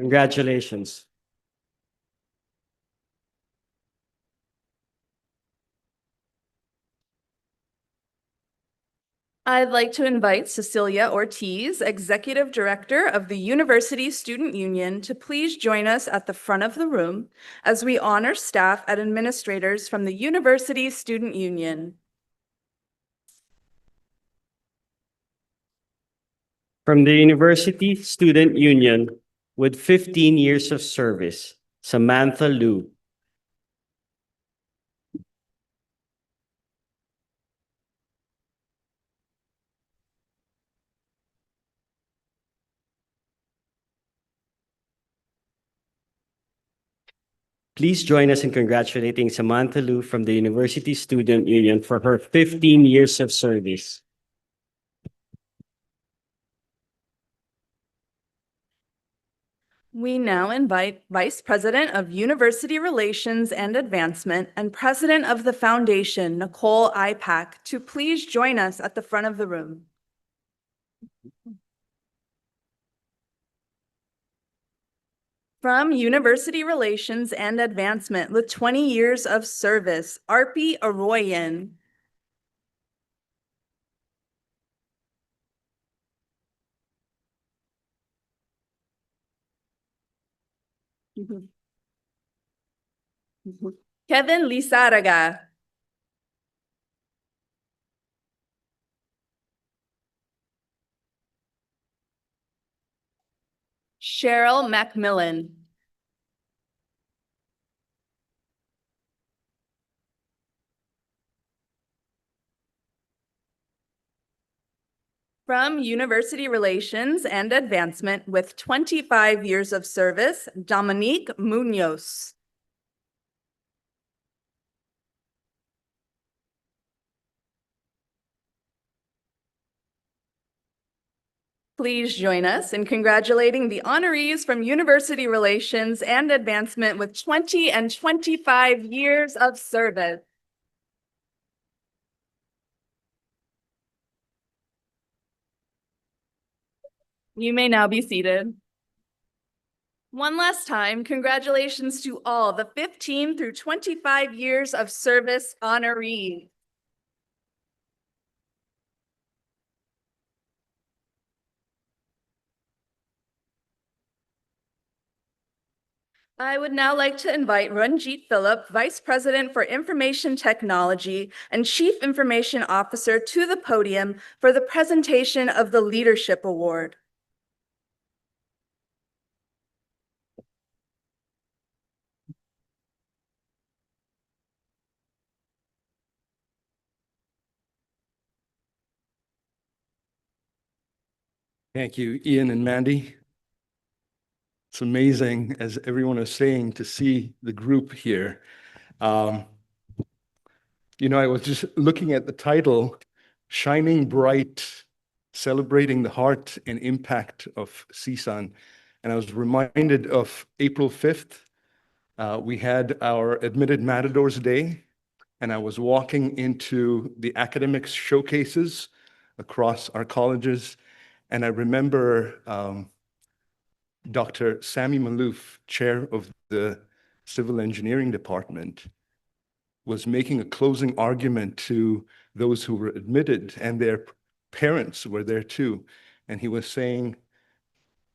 Congratulations. I'd like to invite Cecilia Ortiz, Executive Director of the University Student Union, to please join us at the front of the room as we honor staff and administrators from the University Student Union. From the University Student Union with 15 years of service, Samantha Liu. Please join us in congratulating Samantha Liu from the University Student Union for her 15 years of service. We now invite Vice President of University Relations and Advancement and President of the Foundation, Nicole Ipak, to please join us at the front of the room. From University Relations and Advancement with 20 years of service, Arpi Arroyan. Kevin Lizarraga. Cheryl Macmillan. From University Relations and Advancement with 25 years of service, Dominique Munoz. Please join us in congratulating the honorees from University Relations and Advancement with 20 and 25 years of service. You may now be seated. One last time, congratulations to all the 15 through 25 years of service honorees. I would now like to invite Ranjit Phillip, Vice President for Information Technology and Chief Information Officer, to the podium for the presentation of the Leadership Award. Thank you, Ian and Mandy. It's amazing, as everyone is saying, to see the group here. I was just looking at the title, Shining Bright, Celebrating the Heart and Impact of CSUN. And I was reminded of April 5th. We had our Admitted Matadors Day, and I was walking into the academics showcases across our colleges. And I remember Dr. Sami Malouf, chair of the Civil Engineering Department, was making a closing argument to those who were admitted, and their parents were there too. And he was saying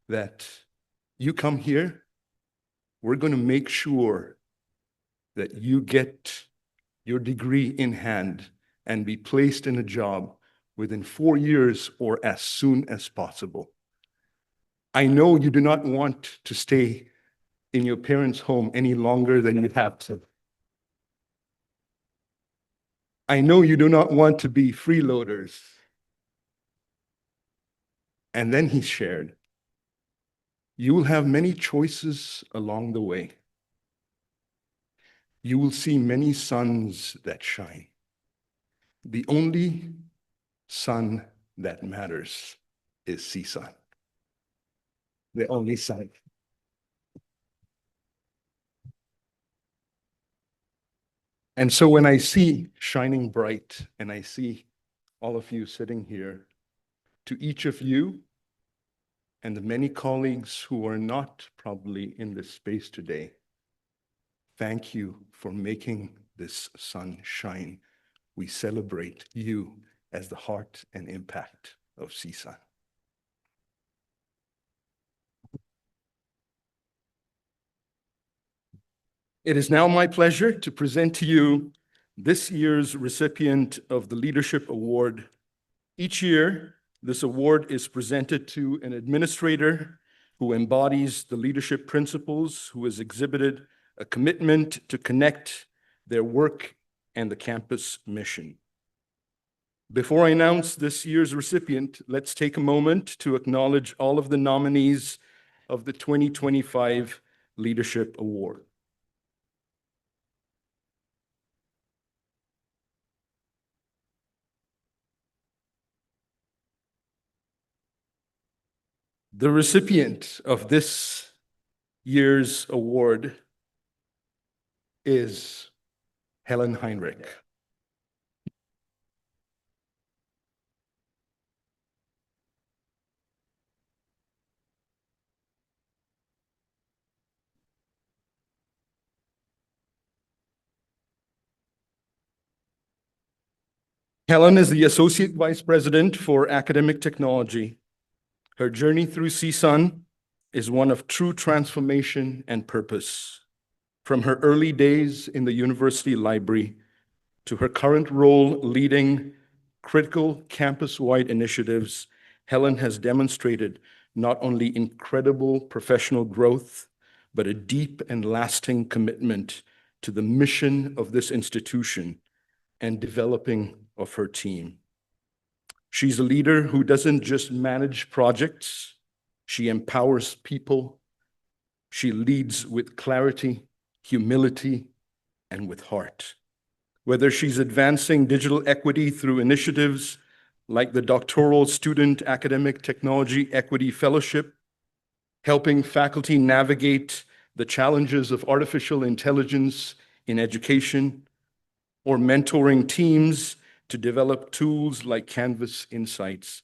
that you come here, we're going to make sure that you get your degree in hand and be placed in a job within 4 years or as soon as possible. I know you do not want to stay in your parents' home any longer than you have to. I know you do not want to be freeloaders. And then he shared, you will have many choices along the way. You will see many suns that shine. The only sun that matters is CSUN. The only sun. And so when I see Shining Bright and I see all of you sitting here, to each of you and the many colleagues who are not probably in this space today, thank you for making this sun shine. We celebrate you as the heart and impact of CSUN. It is now my pleasure to present to you this year's recipient of the Leadership Award. Each year, this award is presented to an administrator who embodies the leadership principles, who has exhibited a commitment to connect their work and the campus mission. Before I announce this year's recipient, let's take a moment to acknowledge all of the nominees of the 2025 Leadership Award. The recipient of this year's award is Helen Heinrich. Helen is the Associate Vice President for Academic Technology. Her journey through CSUN is one of true transformation and purpose. From her early days in the university library to her current role leading critical campus-wide initiatives, Helen has demonstrated not only incredible professional growth, but a deep and lasting commitment to the mission of this institution and developing of her team. She's a leader who doesn't just manage projects, she empowers people. She leads with clarity, humility, and with heart. Whether she's advancing digital equity through initiatives like the Doctoral Student Academic Technology Equity Fellowship, helping faculty navigate the challenges of artificial intelligence in education, or mentoring teams to develop tools like Canvas Insights,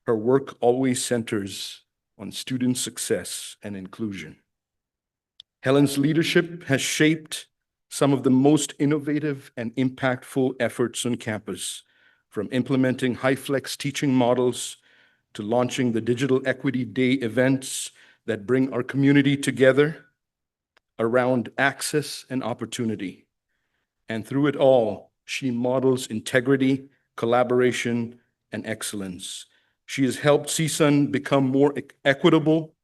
her work always centers on student success and inclusion. Helen's leadership has shaped some of the most innovative and impactful efforts on campus, from implementing HyFlex teaching models to launching the Digital Equity Day events that bring our community together around access and opportunity. And through it all, she models integrity, collaboration, and excellence. She has helped CSUN become more equitable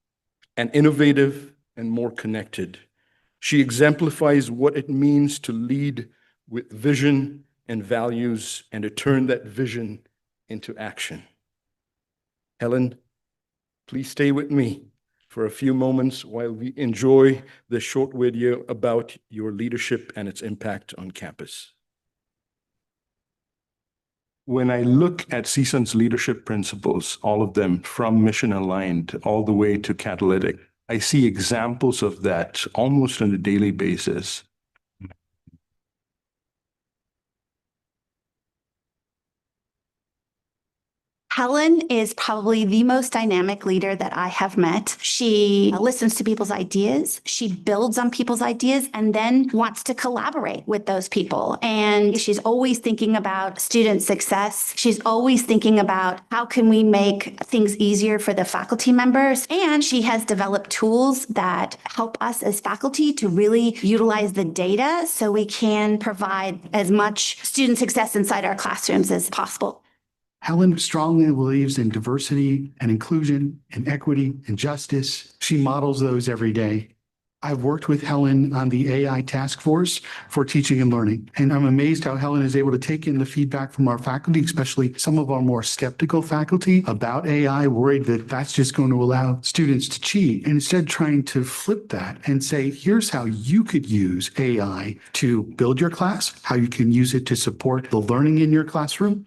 and innovative and more connected. She exemplifies what it means to lead with vision and values and to turn that vision into action. Helen, please stay with me for a few moments while we enjoy this short video about your leadership and its impact on campus. When I look at CSUN's leadership principles, all of them from mission aligned all the way to catalytic, I see examples of that almost on a daily basis. Helen is probably the most dynamic leader that I have met. She listens to people's ideas, she builds on people's ideas, and then wants to collaborate with those people. And she's always thinking about student success. She's always thinking about how can we make things easier for the faculty members. And she has developed tools that help us as faculty to really utilize the data so we can provide as much student success inside our classrooms as possible. Helen strongly believes in diversity and inclusion and equity and justice. She models those every day. I've worked with Helen on the AI task force for teaching and learning, and I'm amazed how Helen is able to take in the feedback from our faculty, especially some of our more skeptical faculty about AI, worried that that's just going to allow students to cheat, and instead trying to flip that and say, here's how you could use AI to build your class, how you can use it to support the learning in your classroom.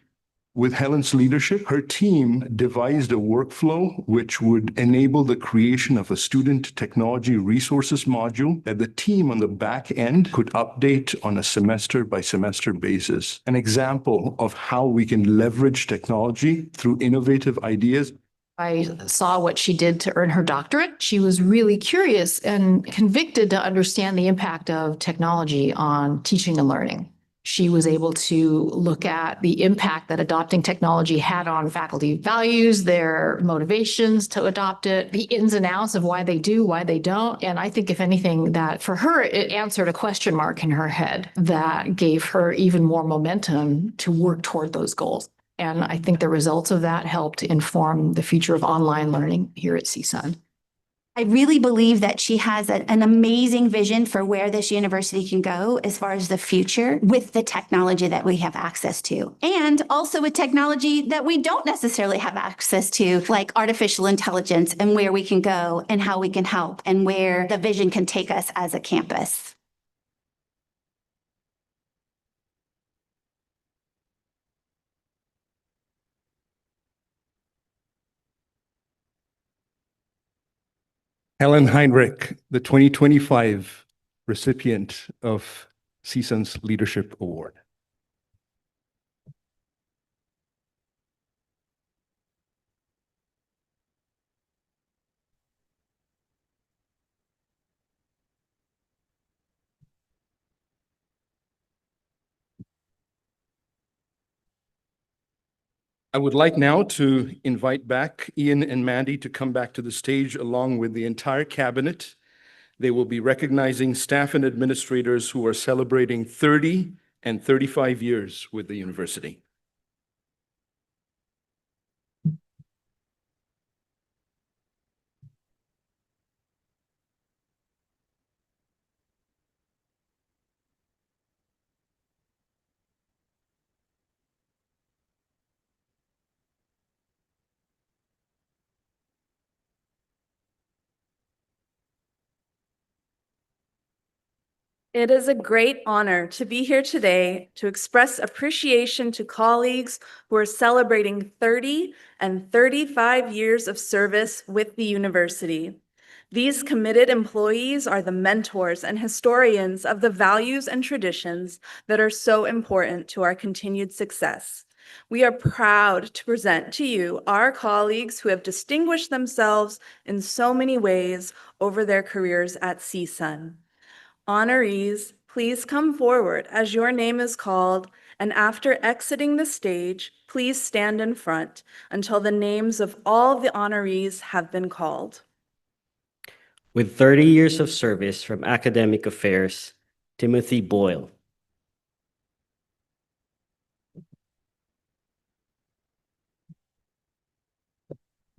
With Helen's leadership, her team devised a workflow which would enable the creation of a student technology resources module that the team on the back end could update on a semester by semester basis. An example of how we can leverage technology through innovative ideas. I saw what she did to earn her doctorate. She was really curious and convicted to understand the impact of technology on teaching and learning. She was able to look at the impact that adopting technology had on faculty values, their motivations to adopt it, the ins and outs of why they do, why they don't. And I think, if anything, that for her, it answered a question mark in her head that gave her even more momentum to work toward those goals. And I think the results of that helped inform the future of online learning here at CSUN. I really believe that she has an amazing vision for where this university can go as far as the future with the technology that we have access to, and also with technology that we don't necessarily have access to, like artificial intelligence, and where we can go and how we can help and where the vision can take us as a campus. Helen Heinrich, the 2025 recipient of CSUN's Leadership Award. I would like now to invite back Ian and Mandy to come back to the stage along with the entire cabinet. They will be recognizing staff and administrators who are celebrating 30 and 35 years with the university. It is a great honor to be here today to express appreciation to colleagues who are celebrating 30 and 35 years of service with the university. These committed employees are the mentors and historians of the values and traditions that are so important to our continued success. We are proud to present to you our colleagues who have distinguished themselves in so many ways over their careers at CSUN. Honorees, please come forward as your name is called, and after exiting the stage, please stand in front until the names of all the honorees have been called. With 30 years of service from Academic Affairs, Timothy Boyle.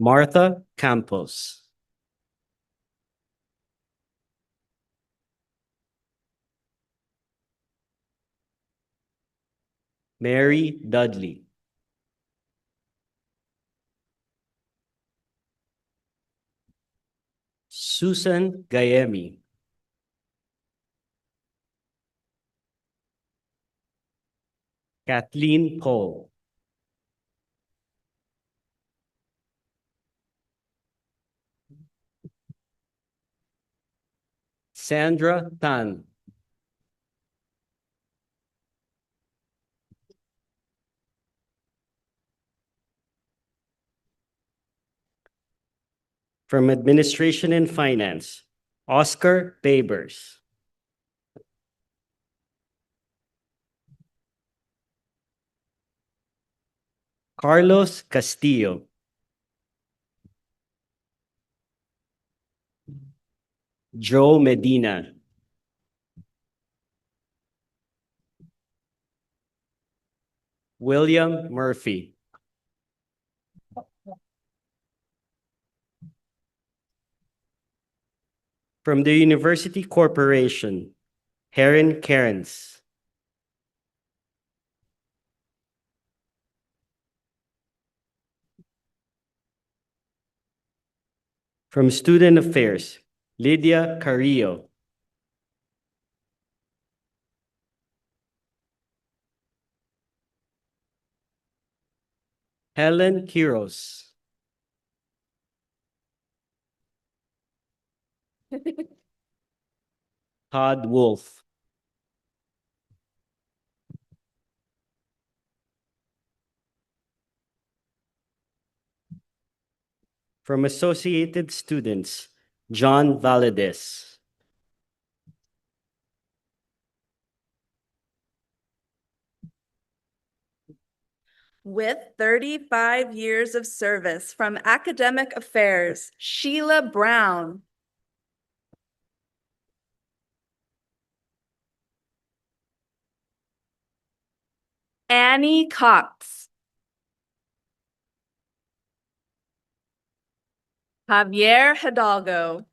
Martha Campos. Mary Dudley. Susan Gayemi. Kathleen Pohl. Sandra Tan. From Administration and Finance, Oscar Babers. Carlos Castillo. Joe Medina. William Murphy. From the University Corporation, Heron Cairns. From Student Affairs, Lydia Carrillo. Helen Quiros. Todd Wolf. From Associated Students, John Valadez. With 35 years of service from Academic Affairs, Sheila Brown. Annie Cox. Javier Hidalgo.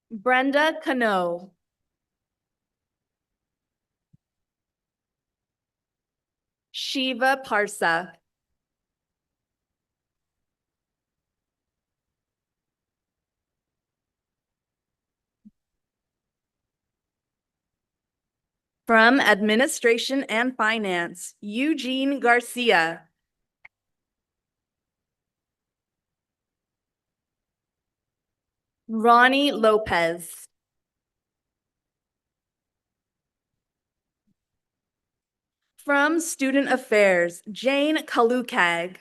Brenda Cano. Shiva Parsa. From Administration and Finance, Eugene Garcia. Ronnie Lopez. From Student Affairs, Jane Kalukag.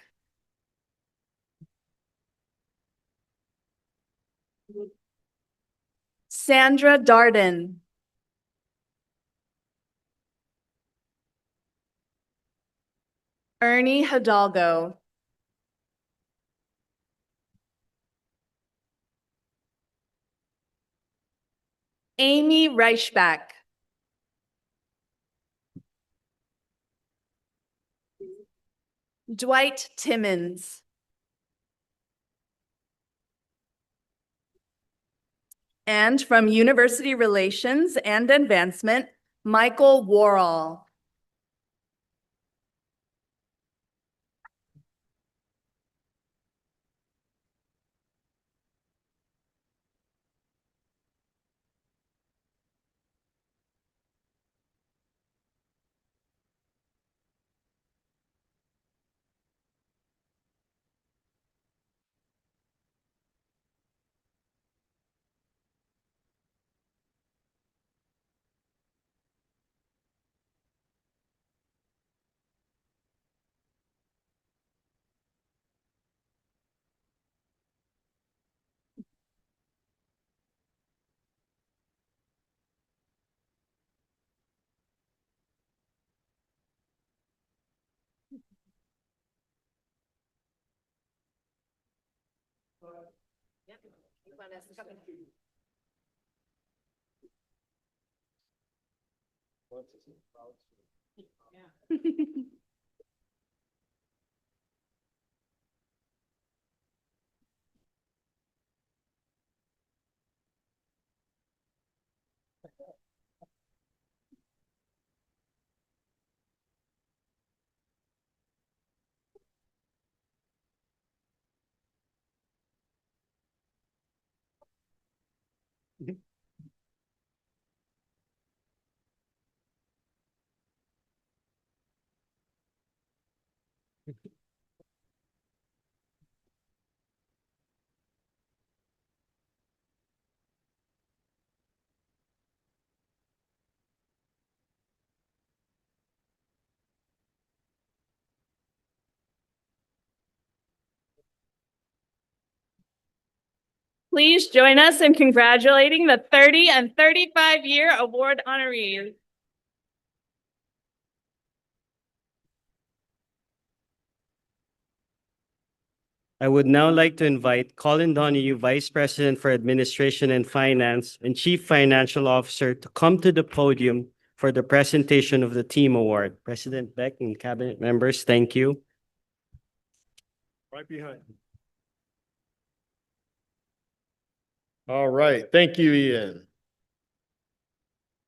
Sandra Darden. Ernie Hidalgo. Amy Reichbach. Dwight Timmons. And from University Relations and Advancement, Michael Worrell. Please join us in congratulating the 30 and 35-year award honorees. I would now like to invite Colin Donahue, Vice President for Administration and Finance and Chief Financial Officer, to come to the podium for the presentation of the team award. President Beck and cabinet members, thank you. Right behind. All right. Thank you, Ian.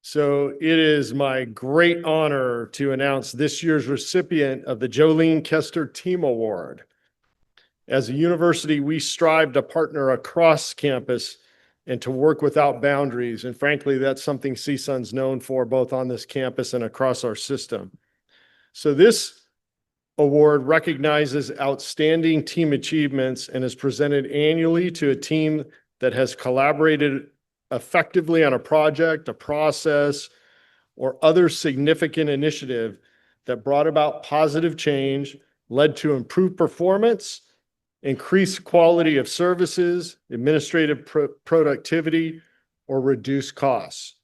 So it is my great honor to announce this year's recipient of the Jolene Kester Team Award. As a university, we strive to partner across campus and to work without boundaries. And frankly, that's something CSUN's known for, both on this campus and across our system. So this award recognizes outstanding team achievements and is presented annually to a team that has collaborated effectively on a project, a process, or other significant initiative that brought about positive change, led to improved performance, increased quality of services, administrative productivity, or reduced costs.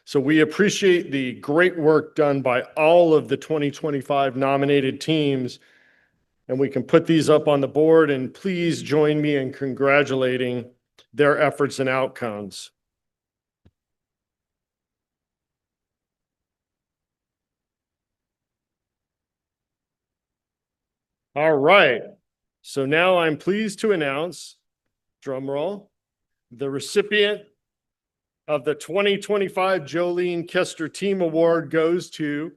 So we appreciate the great work done by all of the 2025 nominated teams, and we can put these up on the board, and please join me in congratulating their efforts and outcomes. All right. So now I'm pleased to announce, drum roll, the recipient of the 2025 Jolene Kester Team Award goes to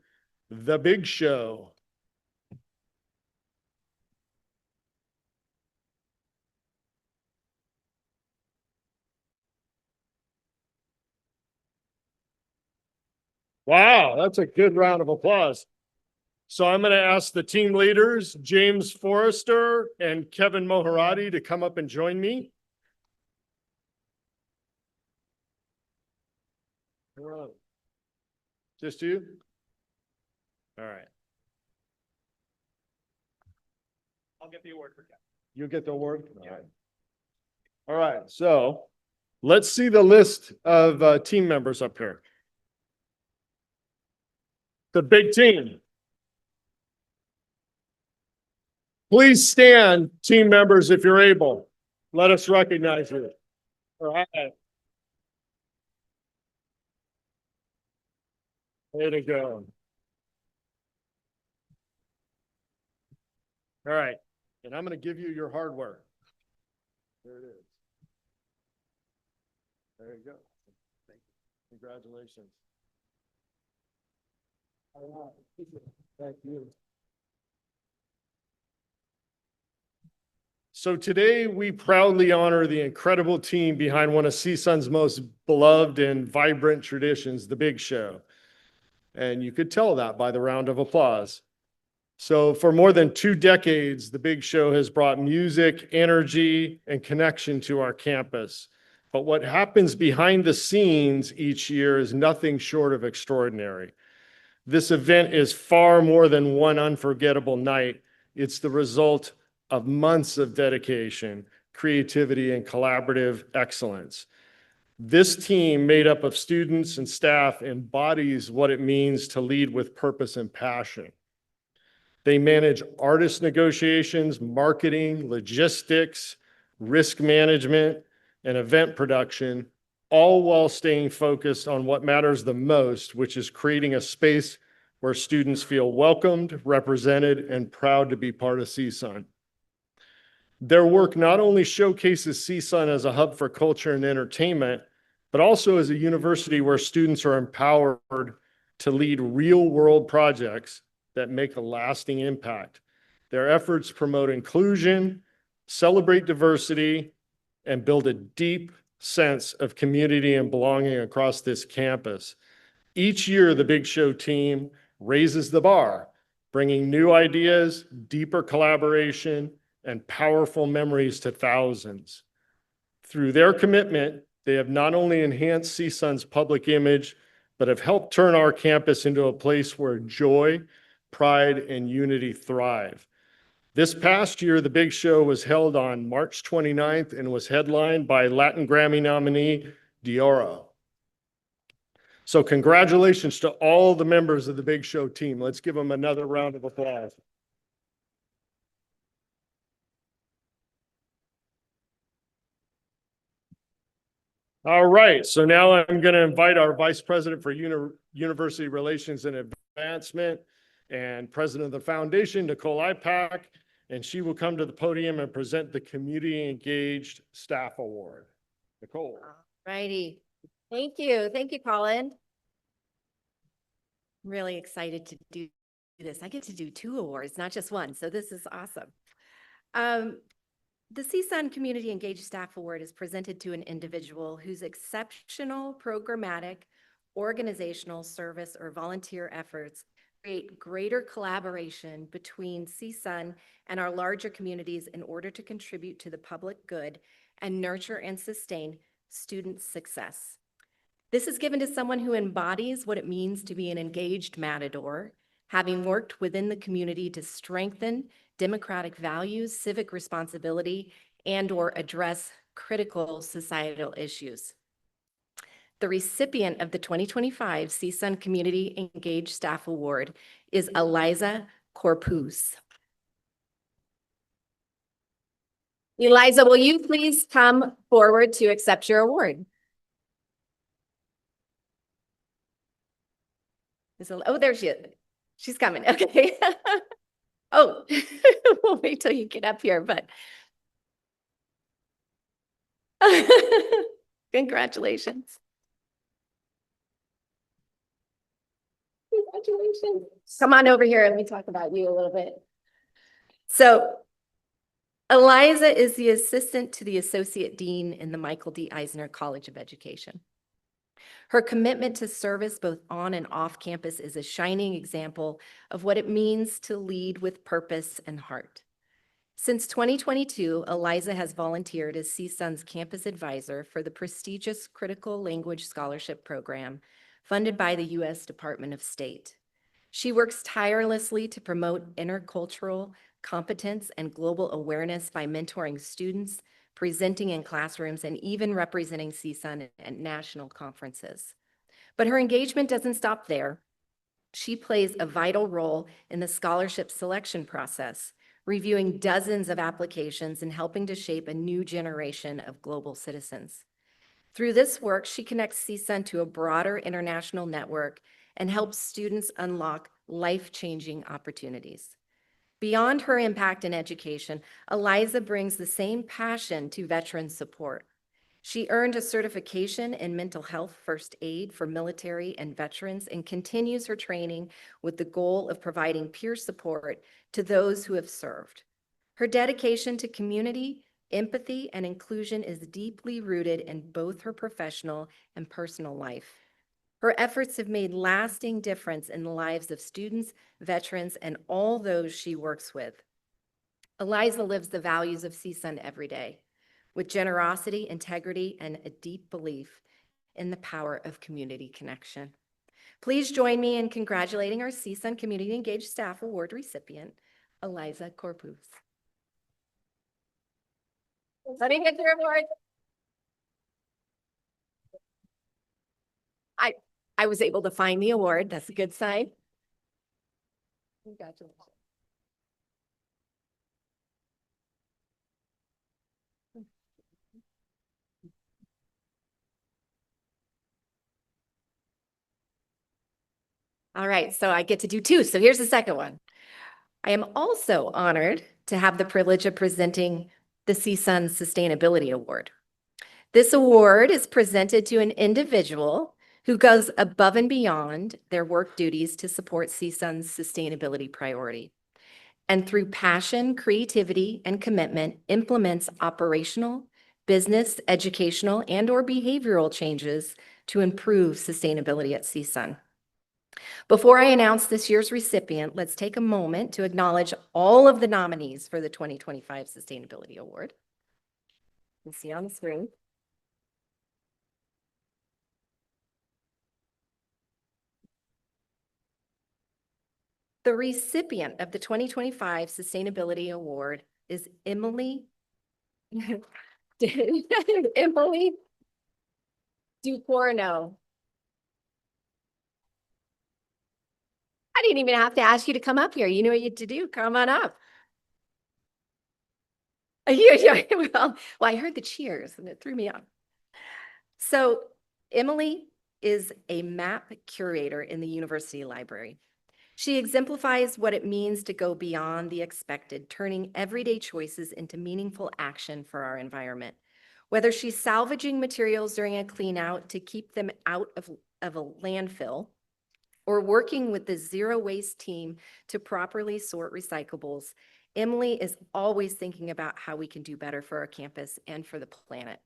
The Big Show. Wow, that's a good round of applause. So I'm going to ask the team leaders, James Forrester and Kevin Moharati, to come up and join me. Just you? All right. I'll get the award for Kevin. You get the award? All right. All right. So let's see the list of team members up here. The big team. Please stand, team members, if you're able. Let us recognize you. All right. Way to go. All right. And I'm going to give you your hardware. There it is. There you go. Congratulations. All right. Thank you. So today we proudly honor the incredible team behind one of CSUN's most beloved and vibrant traditions, the Big Show. And you could tell that by the round of applause. So for more than 2 decades, the Big Show has brought music, energy, and connection to our campus. But what happens behind the scenes each year is nothing short of extraordinary. This event is far more than one unforgettable night. It's the result of months of dedication, creativity, and collaborative excellence. This team, made up of students and staff, embodies what it means to lead with purpose and passion. They manage artist negotiations, marketing, logistics, risk management, and event production, all while staying focused on what matters the most, which is creating a space where students feel welcomed, represented, and proud to be part of CSUN. Their work not only showcases CSUN as a hub for culture and entertainment, but also as a university where students are empowered to lead real-world projects that make a lasting impact. Their efforts promote inclusion, celebrate diversity, and build a deep sense of community and belonging across this campus. Each year, the Big Show team raises the bar, bringing new ideas, deeper collaboration, and powerful memories to thousands. Through their commitment, they have not only enhanced CSUN's public image, but have helped turn our campus into a place where joy, pride, and unity thrive. This past year, the Big Show was held on March 29th and was headlined by Latin Grammy nominee Diora. So congratulations to all the members of the Big Show team. Let's give them another round of applause. All right, so now I'm going to invite our Vice President for University Relations and Advancement and President of the Foundation, Nicole Ipak, and she will come to the podium and present the Community Engaged Staff Award. Nicole. Righty. Thank you. Thank you, Colin. I'm really excited to do this. I get to do 2 awards, not just one, so this is awesome. The CSUN Community Engaged Staff Award is presented to an individual whose exceptional programmatic, organizational, service, or volunteer efforts create greater collaboration between CSUN and our larger communities in order to contribute to the public good and nurture and sustain student success. This is given to someone who embodies what it means to be an engaged matador, having worked within the community to strengthen democratic values, civic responsibility, and/or address critical societal issues. The recipient of the 2025 CSUN Community Engaged Staff Award is Eliza Corpus. Eliza, will you please come forward to accept your award? Oh, there she is. She's coming. Okay. Oh, we'll wait till you get up here, but congratulations. Congratulations. Come on over here and let me talk about you a little bit. So Eliza is the assistant to the Associate Dean in the Michael D. Eisner College of Education. Her commitment to service both on and off campus is a shining example of what it means to lead with purpose and heart. Since 2022, Eliza has volunteered as CSUN's campus advisor for the prestigious Critical Language Scholarship Program funded by the U.S. Department of State. She works tirelessly to promote intercultural competence and global awareness by mentoring students, presenting in classrooms, and even representing CSUN at national conferences. But her engagement doesn't stop there. She plays a vital role in the scholarship selection process, reviewing dozens of applications and helping to shape a new generation of global citizens. Through this work, she connects CSUN to a broader international network and helps students unlock life-changing opportunities. Beyond her impact in education, Eliza brings the same passion to veteran support. She earned a certification in mental health first aid for military and veterans and continues her training with the goal of providing peer support to those who have served. Her dedication to community, empathy, and inclusion is deeply rooted in both her professional and personal life. Her efforts have made lasting difference in the lives of students, veterans, and all those she works with. Eliza lives the values of CSUN every day, with generosity, integrity, and a deep belief in the power of community connection. Please join me in congratulating our CSUN Community Engaged Staff Award recipient, Eliza Corpus. Let me get your award. I was able to find the award. That's a good sign. Congratulations. All right, so I get to do two. So here's the second one. I am also honored to have the privilege of presenting the CSUN Sustainability Award. This award is presented to an individual who goes above and beyond their work duties to support CSUN's sustainability priority, and through passion, creativity, and commitment, implements operational, business, educational, and/or behavioral changes to improve sustainability at CSUN. Before I announce this year's recipient, let's take a moment to acknowledge all of the nominees for the 2025 Sustainability Award. You can see on the screen. The recipient of the 2025 Sustainability Award is Emily Emily Ducorno. I didn't even have to ask you to come up here. You know what you had to do. Come on up. Well, I heard the cheers and it threw me off. So Emily is a map curator in the university library. She exemplifies what it means to go beyond the expected, turning everyday choices into meaningful action for our environment. Whether she's salvaging materials during a clean out to keep them out of a landfill, or working with the zero waste team to properly sort recyclables, Emily is always thinking about how we can do better for our campus and for the planet.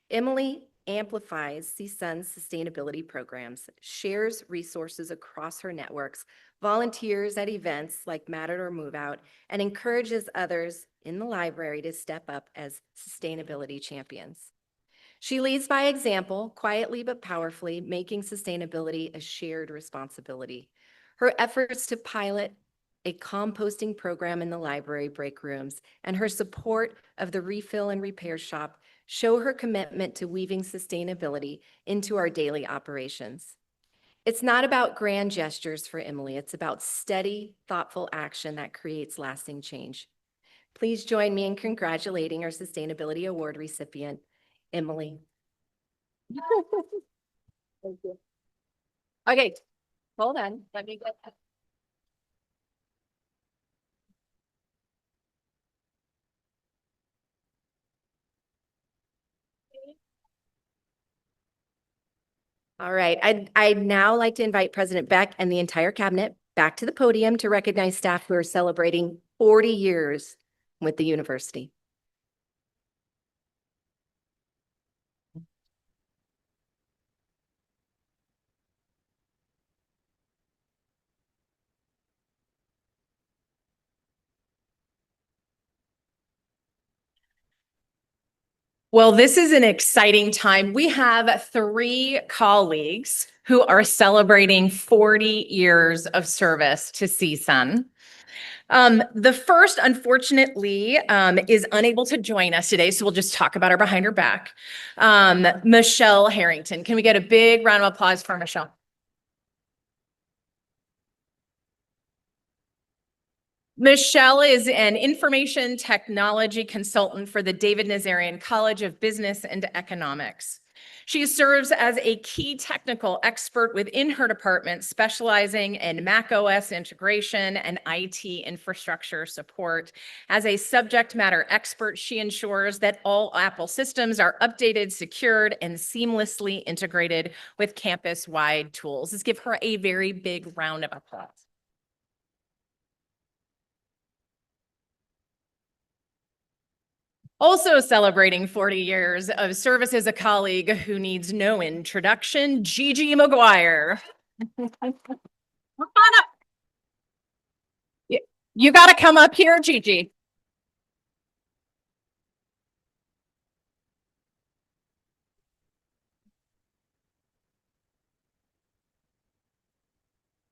Emily amplifies CSUN's sustainability programs, shares resources across her networks, volunteers at events like Matter or Move Out, and encourages others in the library to step up as sustainability champions. She leads by example, quietly but powerfully, making sustainability a shared responsibility. Her efforts to pilot a composting program in the library break rooms and her support of the refill and repair shop show her commitment to weaving sustainability into our daily operations. It's not about grand gestures for Emily. It's about steady, thoughtful action that creates lasting change. Please join me in congratulating our Sustainability Award recipient, Emily. Thank you. Okay, hold on. Let me get that. All right, I'd now like to invite President Beck and the entire cabinet back to the podium to recognize staff who are celebrating 40 years with the university. Well, this is an exciting time. We have 3 colleagues who are celebrating 40 years of service to CSUN. The first, unfortunately, is unable to join us today, so we'll just talk about her behind her back. Michelle Harrington. Can we get a big round of applause for Michelle? Michelle is an information technology consultant for the David Nazarian College of Business and Economics. She serves as a key technical expert within her department, specializing in Mac OS integration and IT infrastructure support. As a subject matter expert, she ensures that all Apple systems are updated, secured, and seamlessly integrated with campus-wide tools. Let's give her a very big round of applause. Also celebrating 40 years of service as a colleague who needs no introduction, Gigi McGuire. Come on up. You got to come up here, Gigi.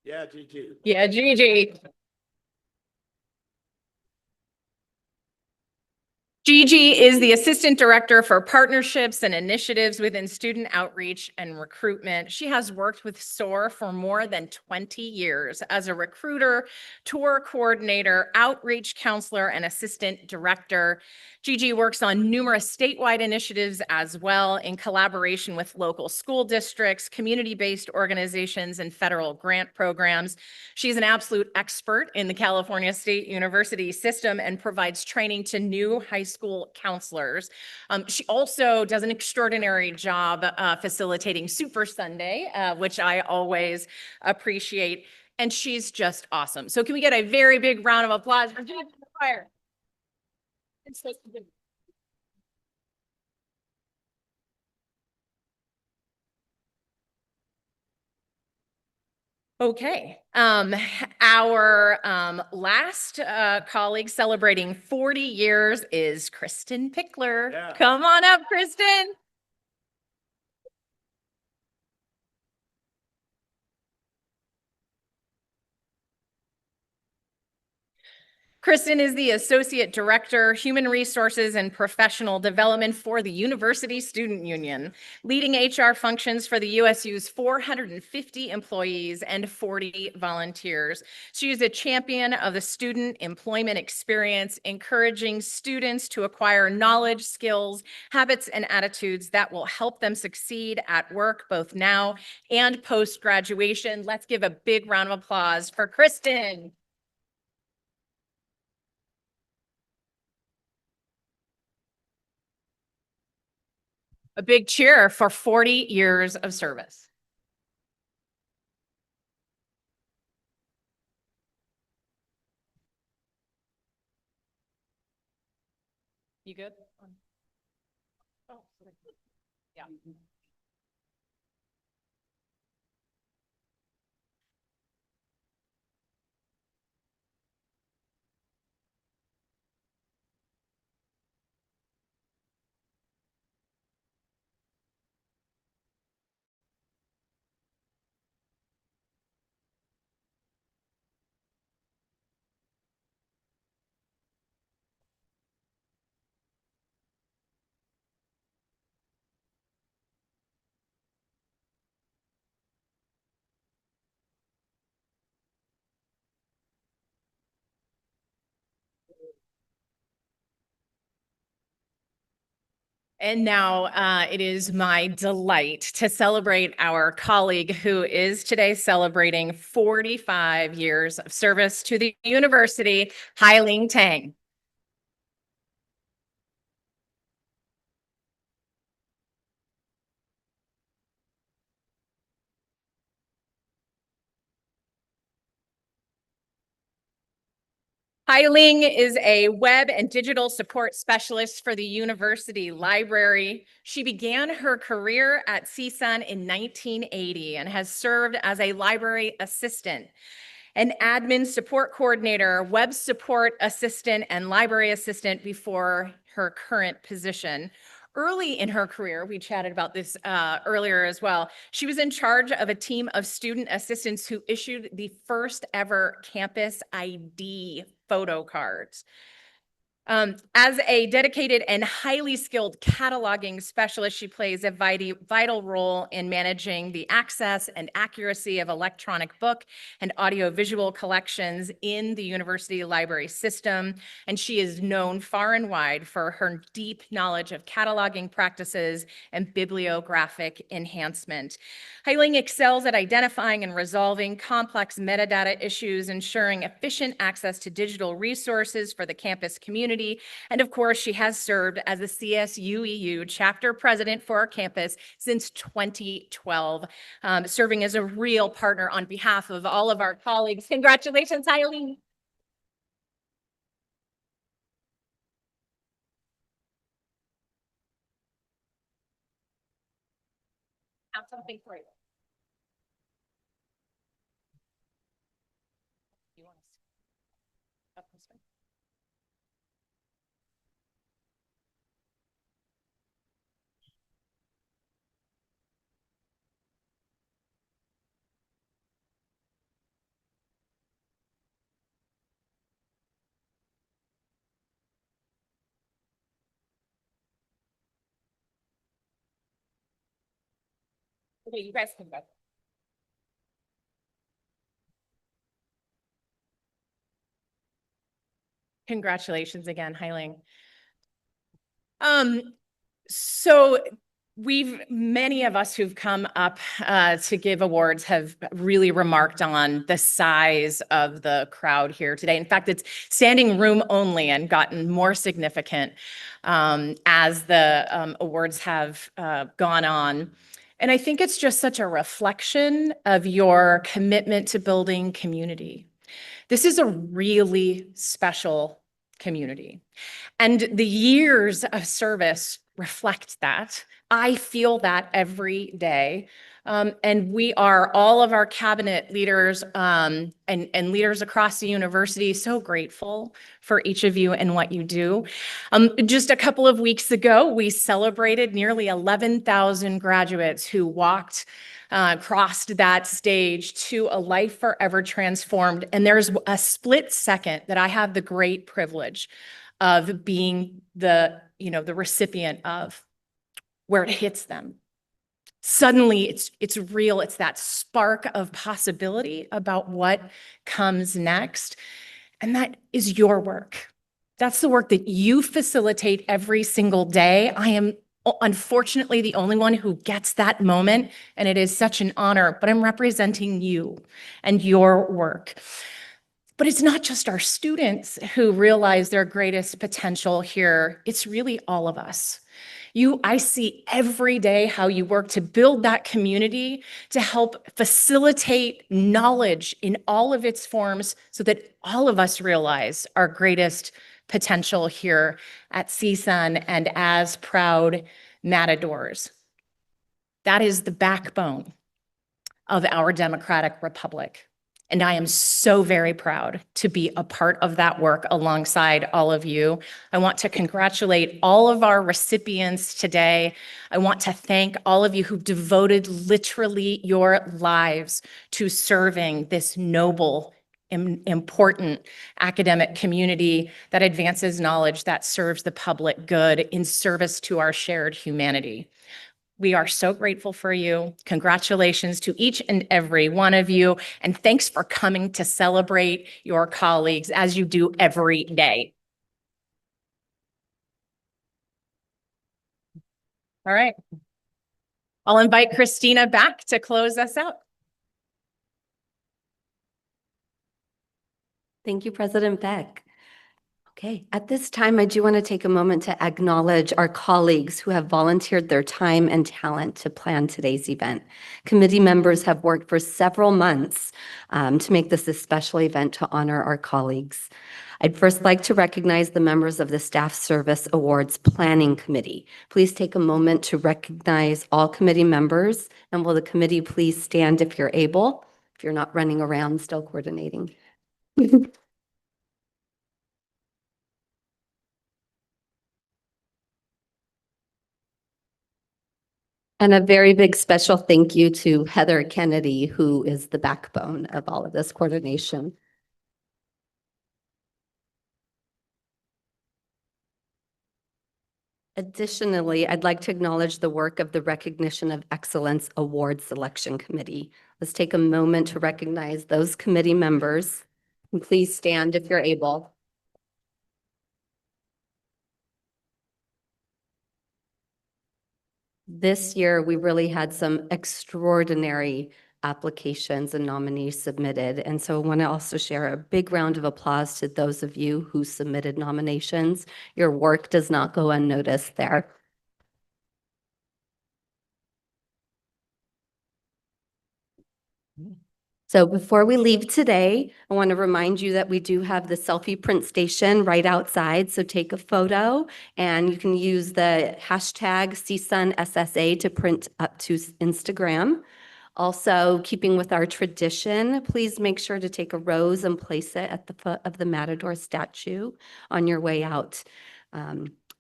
Yeah, Gigi. Yeah, Gigi. Gigi is the Assistant Director for Partnerships and Initiatives within Student Outreach and Recruitment. She has worked with SOAR for more than 20 years as a recruiter, tour coordinator, outreach counselor, and assistant director. Gigi works on numerous statewide initiatives as well in collaboration with local school districts, community-based organizations, and federal grant programs. She's an absolute expert in the California State University system and provides training to new high school counselors. She also does an extraordinary job facilitating Super Sunday, which I always appreciate. And she's just awesome. So can we get a very big round of applause for Gigi McGuire? Okay, our last colleague celebrating 40 years is Kristen Pickler. Yeah. Come on up, Kristen. Kristen is the Associate Director, Human Resources and Professional Development for the University Student Union, leading HR functions for the USU's 450 employees and 40 volunteers. She is a champion of the student employment experience, encouraging students to acquire knowledge, skills, habits, and attitudes that will help them succeed at work both now and post-graduation. Let's give a big round of applause for Kristen. A big cheer for 40 years of service. You good? Oh, yeah. And now it is my delight to celebrate our colleague who is today celebrating 45 years of service to the university, Hai-Ling Tang. Hai-Ling is a web and digital support specialist for the university library. She began her career at CSUN in 1980 and has served as a library assistant, an admin support coordinator, web support assistant, and library assistant before her current position. Early in her career, we chatted about this earlier as well, she was in charge of a team of student assistants who issued the first ever campus ID photo cards. As a dedicated and highly skilled cataloging specialist, she plays a vital role in managing the access and accuracy of electronic book and audiovisual collections in the university library system. And she is known far and wide for her deep knowledge of cataloging practices and bibliographic enhancement. Heiling excels at identifying and resolving complex metadata issues, ensuring efficient access to digital resources for the campus community. And of course, she has served as the CSUEU chapter president for our campus since 2012, serving as a real partner on behalf of all of our colleagues. Congratulations, Eileen. I have something for you. You want to up this way? Okay, you guys can go. Congratulations again, Heiling. So many of us who've come up to give awards have really remarked on the size of the crowd here today. In fact, it's standing room only and gotten more significant as the awards have gone on. And I think it's just such a reflection of your commitment to building community. This is a really special community. And the years of service reflect that. I feel that every day. And we are, all of our cabinet leaders and leaders across the university, so grateful for each of you and what you do. Just a couple of weeks ago, we celebrated nearly 11,000 graduates who walked crossed that stage to a life forever transformed. And there's a split second that I have the great privilege of being the recipient of, where it hits them. Suddenly it's real. It's that spark of possibility about what comes next. And that is your work. That's the work that you facilitate every single day. I am unfortunately the only one who gets that moment, and it is such an honor, but I'm representing you and your work. But it's not just our students who realize their greatest potential here. It's really all of us. I see every day how you work to build that community, to help facilitate knowledge in all of its forms so that all of us realize our greatest potential here at CSUN and as proud matadors. That is the backbone of our democratic republic. And I am so very proud to be a part of that work alongside all of you. I want to congratulate all of our recipients today. I want to thank all of you who devoted literally your lives to serving this noble, important academic community that advances knowledge, that serves the public good in service to our shared humanity. We are so grateful for you. Congratulations to each and every one of you. And thanks for coming to celebrate your colleagues as you do every day. All right. I'll invite Christina back to close us out. Thank you, President Beck. Okay, at this time, I do want to take a moment to acknowledge our colleagues who have volunteered their time and talent to plan today's event. Committee members have worked for several months to make this a special event to honor our colleagues. I'd first like to recognize the members of the Staff Service Awards Planning Committee. Please take a moment to recognize all committee members, and will the committee please stand if you're able, if you're not running around still coordinating. And a very big special thank you to Heather Kennedy, who is the backbone of all of this coordination. Additionally, I'd like to acknowledge the work of the Recognition of Excellence Award Selection Committee. Let's take a moment to recognize those committee members. And please stand if you're able. This year, we really had some extraordinary applications and nominees submitted. And so I want to also share a big round of applause to those of you who submitted nominations. Your work does not go unnoticed there. So before we leave today, I want to remind you that we do have the selfie print station right outside. So take a photo and you can use the hashtag CSUNSSA to print up to Instagram. Also, keeping with our tradition, please make sure to take a rose and place it at the foot of the Matador statue on your way out.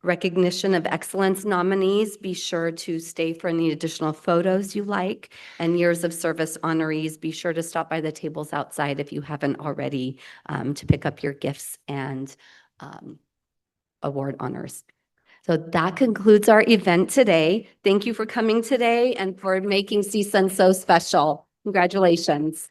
Recognition of excellence nominees, be sure to stay for any additional photos you like. And years of service honorees, be sure to stop by the tables outside if you haven't already to pick up your gifts and award honors. So that concludes our event today. Thank you for coming today and for making CSUN so special. Congratulations.